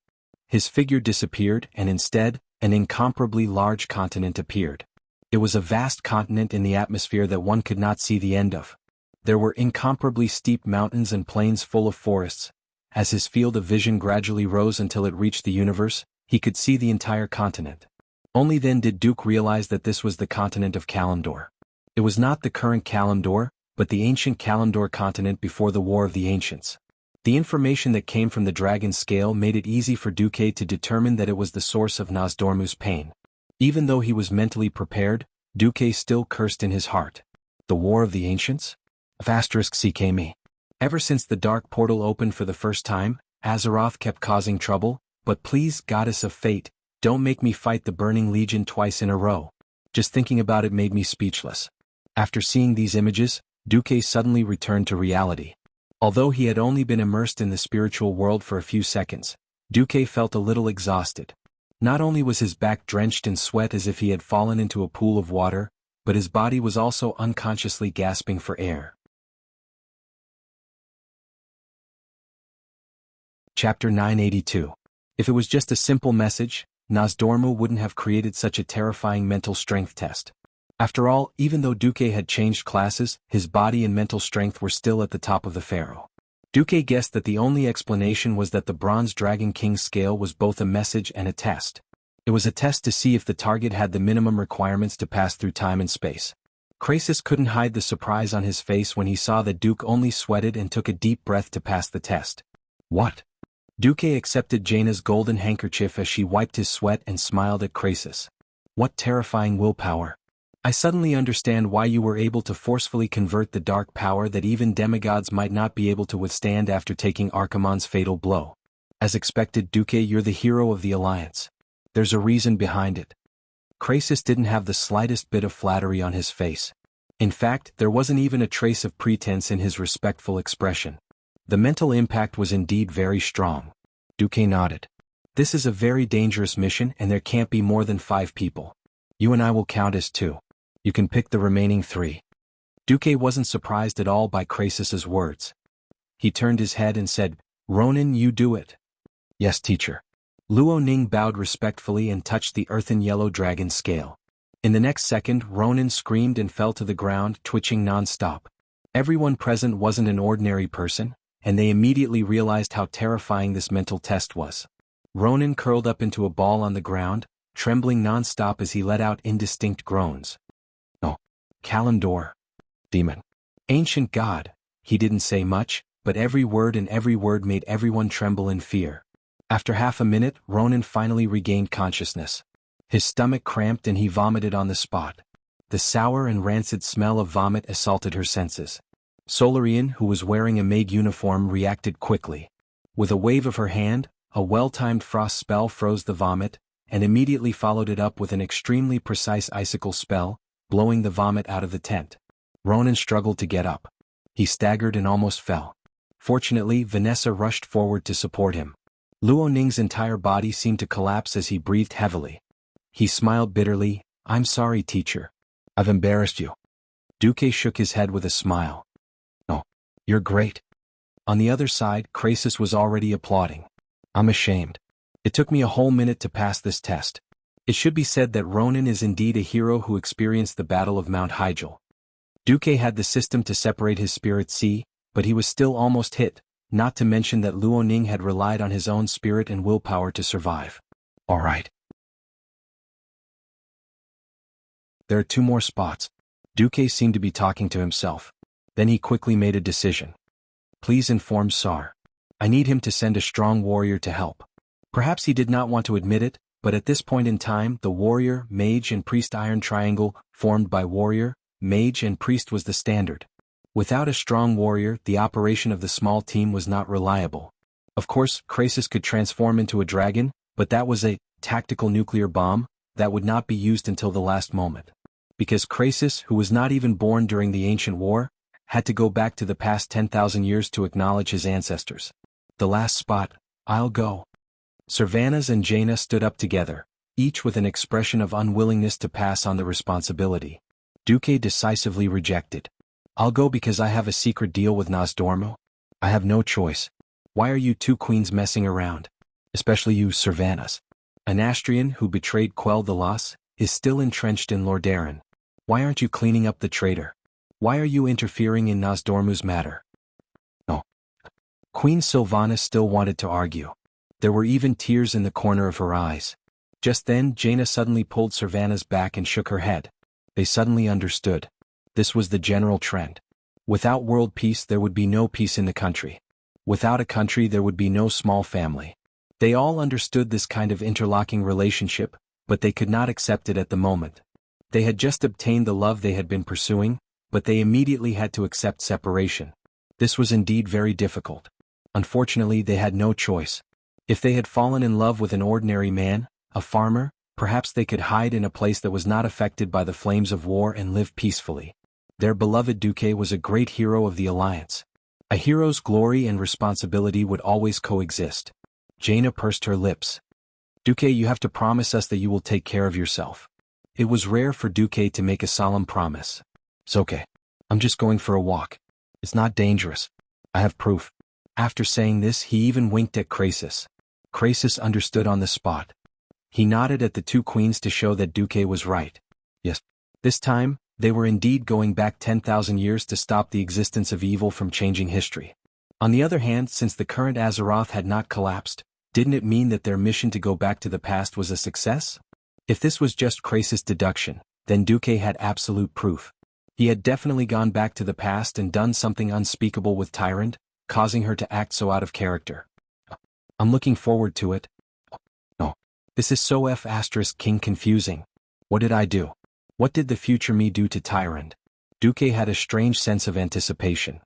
His figure disappeared and instead, an incomparably large continent appeared. It was a vast continent in the atmosphere that one could not see the end of. There were incomparably steep mountains and plains full of forests. As his field of vision gradually rose until it reached the universe, he could see the entire continent. Only then did Duke realize that this was the continent of Kalimdor. It was not the current Kalimdor, but the ancient Kalimdor continent before the War of the Ancients. The information that came from the dragon's scale made it easy for Duque to determine that it was the source of Nozdormu's pain. Even though he was mentally prepared, Duque still cursed in his heart. The War of the Ancients? *CKME. Ever since the dark portal opened for the first time, Azeroth kept causing trouble, but please, Goddess of Fate, don't make me fight the Burning Legion twice in a row. Just thinking about it made me speechless. After seeing these images, Duque suddenly returned to reality. Although he had only been immersed in the spiritual world for a few seconds, Duque felt a little exhausted. Not only was his back drenched in sweat as if he had fallen into a pool of water, but his body was also unconsciously gasping for air. Chapter 982. If it was just a simple message, Nozdormu wouldn't have created such a terrifying mental strength test. After all, even though Duque had changed classes, his body and mental strength were still at the top of the Pharaoh. Duque guessed that the only explanation was that the Bronze Dragon King's scale was both a message and a test. It was a test to see if the target had the minimum requirements to pass through time and space. Krasis couldn't hide the surprise on his face when he saw that Duke only sweated and took a deep breath to pass the test. What? Duque accepted Jaina's golden handkerchief as she wiped his sweat and smiled at Krasis. What terrifying willpower. I suddenly understand why you were able to forcefully convert the dark power that even demigods might not be able to withstand after taking Archimonde's fatal blow. As expected, Duque, you're the hero of the Alliance. There's a reason behind it. Krasis didn't have the slightest bit of flattery on his face. In fact, there wasn't even a trace of pretense in his respectful expression. The mental impact was indeed very strong. Duque nodded. This is a very dangerous mission and there can't be more than 5 people. You and I will count as 2. You can pick the remaining 3. Duque wasn't surprised at all by Krasis's words. He turned his head and said, Ronan, you do it. Yes, teacher. Luo Ning bowed respectfully and touched the earthen yellow dragon scale. In the next second, Ronan screamed and fell to the ground, twitching non-stop. Everyone present wasn't an ordinary person, and they immediately realized how terrifying this mental test was. Ronan curled up into a ball on the ground, trembling non-stop as he let out indistinct groans. "Oh, Kalimdor. Demon. Ancient god." He didn't say much, but every word made everyone tremble in fear. After half a minute, Ronan finally regained consciousness. His stomach cramped and he vomited on the spot. The sour and rancid smell of vomit assaulted her senses. Solarian, who was wearing a maid uniform, reacted quickly. With a wave of her hand, a well-timed frost spell froze the vomit, and immediately followed it up with an extremely precise icicle spell, blowing the vomit out of the tent. Ronan struggled to get up. He staggered and almost fell. Fortunately, Vanessa rushed forward to support him. Luo Ning's entire body seemed to collapse as he breathed heavily. He smiled bitterly. "I'm sorry, teacher. I've embarrassed you." Duque shook his head with a smile. "No, you're great." On the other side, Krasis was already applauding. "I'm ashamed. It took me a whole minute to pass this test." It should be said that Ronan is indeed a hero who experienced the Battle of Mount Hyjal. Duque had the system to separate his spirit see, but he was still almost hit, not to mention that Luo Ning had relied on his own spirit and willpower to survive. "All right. There are 2 more spots." Duque seemed to be talking to himself. Then he quickly made a decision. "Please inform Sar. I need him to send a strong warrior to help." Perhaps he did not want to admit it, but at this point in time the warrior, mage and priest iron triangle, formed by warrior, mage and priest was the standard. Without a strong warrior, the operation of the small team was not reliable. Of course, Krasis could transform into a dragon, but that was a tactical nuclear bomb that would not be used until the last moment. Because Krasis, who was not even born during the ancient war, had to go back to the past 10,000 years to acknowledge his ancestors. "The last spot, I'll go." Servanas and Jaina stood up together, each with an expression of unwillingness to pass on the responsibility. Duque decisively rejected. "I'll go because I have a secret deal with Nosdormu. I have no choice. Why are you 2 queens messing around? Especially you, Servanas. An Astrian who betrayed Quell the Loss is still entrenched in Lordaeron. Why aren't you cleaning up the traitor? Why are you interfering in Nosdormu's matter?" "No." Queen Sylvana still wanted to argue. There were even tears in the corner of her eyes. Just then Jaina suddenly pulled Servanas back and shook her head. They suddenly understood. This was the general trend. Without world peace there would be no peace in the country. Without a country there would be no small family. They all understood this kind of interlocking relationship, but they could not accept it at the moment. They had just obtained the love they had been pursuing, but they immediately had to accept separation. This was indeed very difficult. Unfortunately, they had no choice. If they had fallen in love with an ordinary man, a farmer, perhaps they could hide in a place that was not affected by the flames of war and live peacefully. Their beloved Duque was a great hero of the Alliance. A hero's glory and responsibility would always coexist. Jaina pursed her lips. "Duque, you have to promise us that you will take care of yourself." It was rare for Duque to make a solemn promise. "It's okay. I'm just going for a walk. It's not dangerous. I have proof." After saying this, he even winked at Krasis. Krasis understood on the spot. He nodded at the 2 queens to show that Duque was right. Yes. This time, they were indeed going back 10,000 years to stop the existence of evil from changing history. On the other hand, since the current Azeroth had not collapsed, didn't it mean that their mission to go back to the past was a success? If this was just Krasis' deduction, then Duque had absolute proof. He had definitely gone back to the past and done something unspeakable with Tyrant, causing her to act so out of character. "I'm looking forward to it." "No. This is so King confusing. What did I do? What did the future me do to Tyrant?" Duque had a strange sense of anticipation.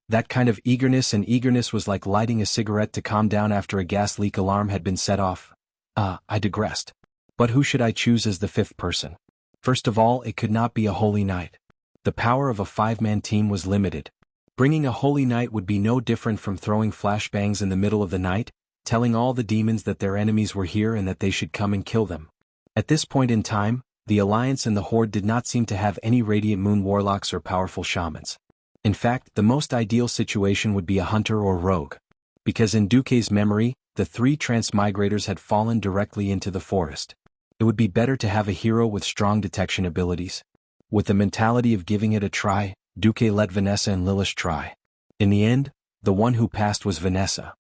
That kind of eagerness was like lighting a cigarette to calm down after a gas leak alarm had been set off. I digressed. But who should I choose as the 5th person? First of all, it could not be a Holy Knight. The power of a 5-man team was limited. Bringing a Holy Knight would be no different from throwing flashbangs in the middle of the night, telling all the demons that their enemies were here and that they should come and kill them. At this point in time, the Alliance and the Horde did not seem to have any Radiant Moon warlocks or powerful shamans. In fact, the most ideal situation would be a hunter or rogue. Because in Duque's memory, the 3 transmigrators had fallen directly into the forest. It would be better to have a hero with strong detection abilities. With the mentality of giving it a try, Duque let Vanessa and Lilish try. In the end, the one who passed was Vanessa.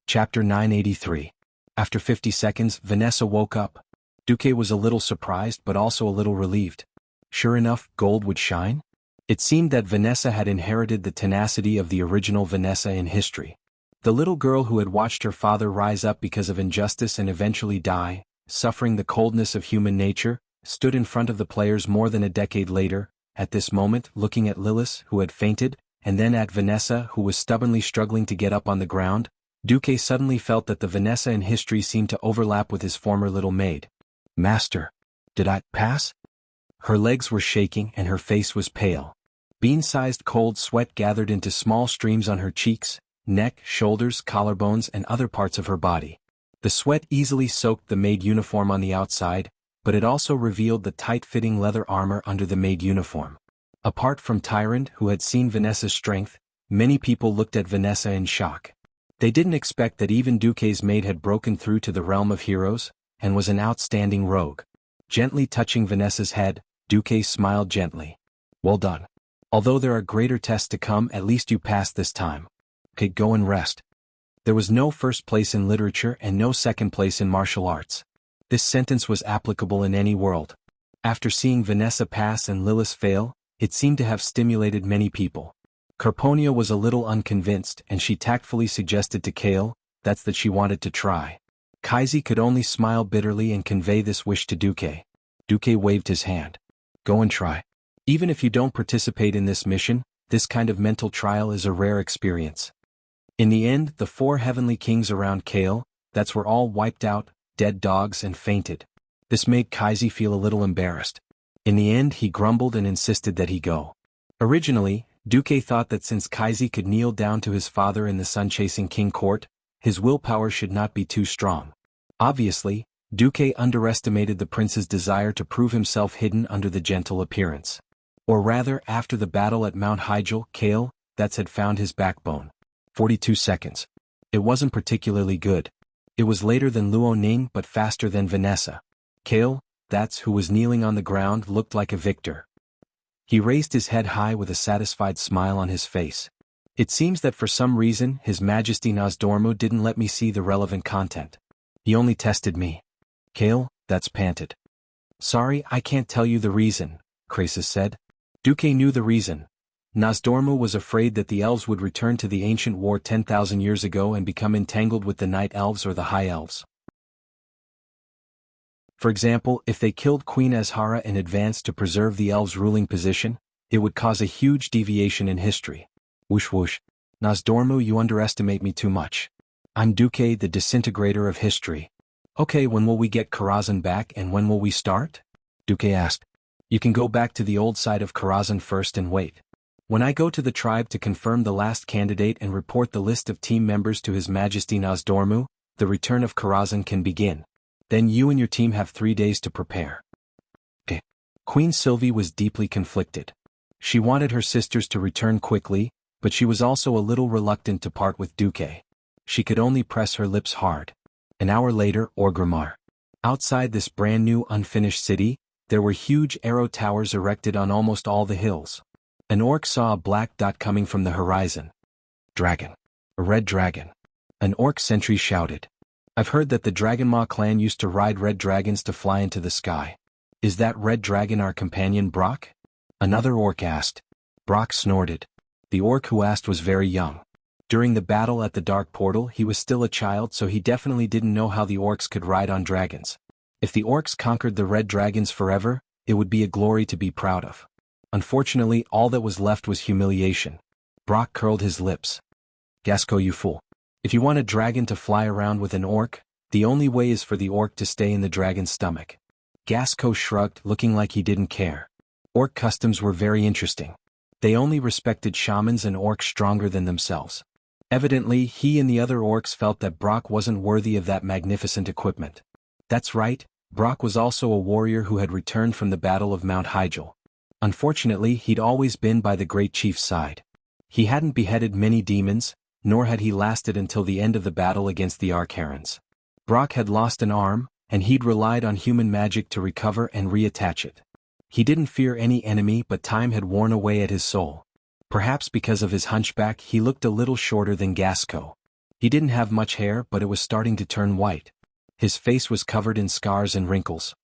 Chapter 983. After 50 seconds, Vanessa woke up. Duque was a little surprised but also a little relieved. Sure enough, gold would shine? It seemed that Vanessa had inherited the tenacity of the original Vanessa in history. The little girl who had watched her father rise up because of injustice and eventually die, suffering the coldness of human nature, stood in front of the players more than a decade later, at this moment looking at Lilith, who had fainted, and then at Vanessa, who was stubbornly struggling to get up on the ground. Duque suddenly felt that the Vanessa in history seemed to overlap with his former little maid. Master, did I pass? Her legs were shaking and her face was pale. Bean-sized cold sweat gathered into small streams on her cheeks, neck, shoulders, collarbones, and other parts of her body. The sweat easily soaked the maid uniform on the outside, but it also revealed the tight-fitting leather armor under the maid uniform. Apart from Tyrant, who had seen Vanessa's strength, many people looked at Vanessa in shock. They didn't expect that even Duque's maid had broken through to the realm of heroes, and was an outstanding rogue. Gently touching Vanessa's head, Duque smiled gently. Well done. Although there are greater tests to come, at least you passed this time. Okay, go and rest. There was no first place in literature and no second place in martial arts. This sentence was applicable in any world. After seeing Vanessa pass and Lilith fail, it seemed to have stimulated many people. Carponia was a little unconvinced and she tactfully suggested to Kale that she wanted to try. Kaisi could only smile bitterly and convey this wish to Duque. Duque waved his hand. Go and try. Even if you don't participate in this mission, this kind of mental trial is a rare experience. In the end, the 4 heavenly kings around Kale, were all wiped out, dead dogs, and fainted. This made Kaisi feel a little embarrassed. In the end, he grumbled and insisted that he go. Originally, Duque thought that since Kaisi could kneel down to his father in the sun-chasing king court, his willpower should not be too strong. Obviously, Duque underestimated the prince's desire to prove himself hidden under the gentle appearance. Or rather, after the battle at Mount Hyjal, Kale, had found his backbone. 42 seconds. It wasn't particularly good. It was later than Luo Ning but faster than Vanessa. Kale, who was kneeling on the ground, looked like a victor. He raised his head high with a satisfied smile on his face. It seems that for some reason His Majesty Nozdormu didn't let me see the relevant content. He only tested me. Kale, panted. Sorry, I can't tell you the reason, Krasis said. Duque knew the reason. Nozdormu was afraid that the elves would return to the ancient war 10,000 years ago and become entangled with the night elves or the high elves. For example, if they killed Queen Azhara in advance to preserve the elves' ruling position, it would cause a huge deviation in history. Whoosh whoosh. Nozdormu, you underestimate me too much. I'm Duque, the disintegrator of history. Okay, when will we get Karazhan back and when will we start? Duque asked. You can go back to the old side of Karazhan first and wait. When I go to the tribe to confirm the last candidate and report the list of team members to His Majesty Nozdormu, the return of Karazhan can begin. Then you and your team have 3 days to prepare. Queen Sylvie was deeply conflicted. She wanted her sisters to return quickly, but she was also a little reluctant to part with Duque. She could only press her lips hard. An hour later, Orgrimmar. Outside this brand new unfinished city, there were huge arrow towers erected on almost all the hills. An orc saw a black dot coming from the horizon. Dragon. A red dragon. An orc sentry shouted. I've heard that the Dragonmaw clan used to ride red dragons to fly into the sky. Is that red dragon our companion Brock? Another orc asked. Brock snorted. The orc who asked was very young. During the battle at the Dark Portal he was still a child, so he definitely didn't know how the orcs could ride on dragons. If the orcs conquered the red dragons forever, it would be a glory to be proud of. Unfortunately, all that was left was humiliation. Brock curled his lips. Gasco, you fool. If you want a dragon to fly around with an orc, the only way is for the orc to stay in the dragon's stomach. Gasco shrugged, looking like he didn't care. Orc customs were very interesting. They only respected shamans and orcs stronger than themselves. Evidently, he and the other orcs felt that Brock wasn't worthy of that magnificent equipment. That's right, Brock was also a warrior who had returned from the Battle of Mount Hyjal. Unfortunately, he'd always been by the Great Chief's side. He hadn't beheaded many demons, nor had he lasted until the end of the battle against the Archerons. Brock had lost an arm, and he'd relied on human magic to recover and reattach it. He didn't fear any enemy, but time had worn away at his soul. Perhaps because of his hunchback he looked a little shorter than Gasco. He didn't have much hair, but it was starting to turn white. His face was covered in scars and wrinkles.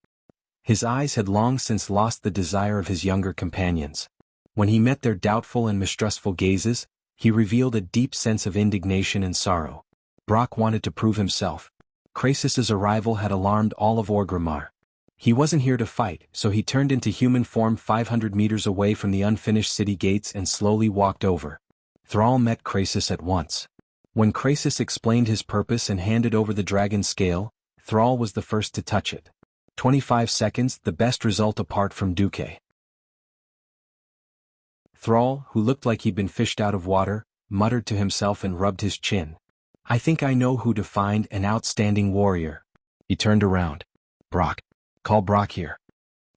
His eyes had long since lost the desire of his younger companions. When he met their doubtful and mistrustful gazes, he revealed a deep sense of indignation and sorrow. Brock wanted to prove himself. Krasus's arrival had alarmed all of Orgrimmar. He wasn't here to fight, so he turned into human form 500 meters away from the unfinished city gates and slowly walked over. Thrall met Krasus at once. When Krasus explained his purpose and handed over the dragon's scale, Thrall was the first to touch it. 25 seconds, the best result apart from Duque. Thrall, who looked like he'd been fished out of water, muttered to himself and rubbed his chin. I think I know who to find, an outstanding warrior. He turned around. Brock. Call Brock here.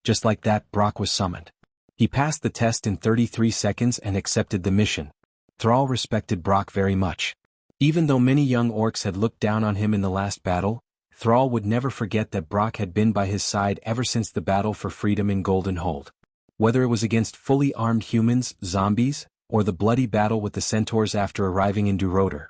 Just like that, Brock was summoned. He passed the test in 33 seconds and accepted the mission. Thrall respected Brock very much. Even though many young orcs had looked down on him in the last battle, Thrall would never forget that Brock had been by his side ever since the battle for freedom in Golden Hold. Whether it was against fully armed humans, zombies, or the bloody battle with the centaurs after arriving in Duroder.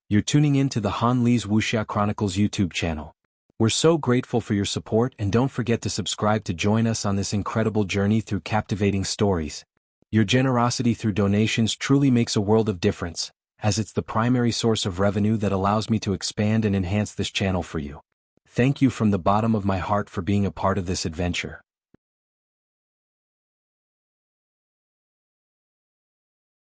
You're tuning in to the Han Lee's Wuxia Chronicles YouTube channel. We're so grateful for your support, and don't forget to subscribe to join us on this incredible journey through captivating stories. Your generosity through donations truly makes a world of difference, as it's the primary source of revenue that allows me to expand and enhance this channel for you. Thank you from the bottom of my heart for being a part of this adventure.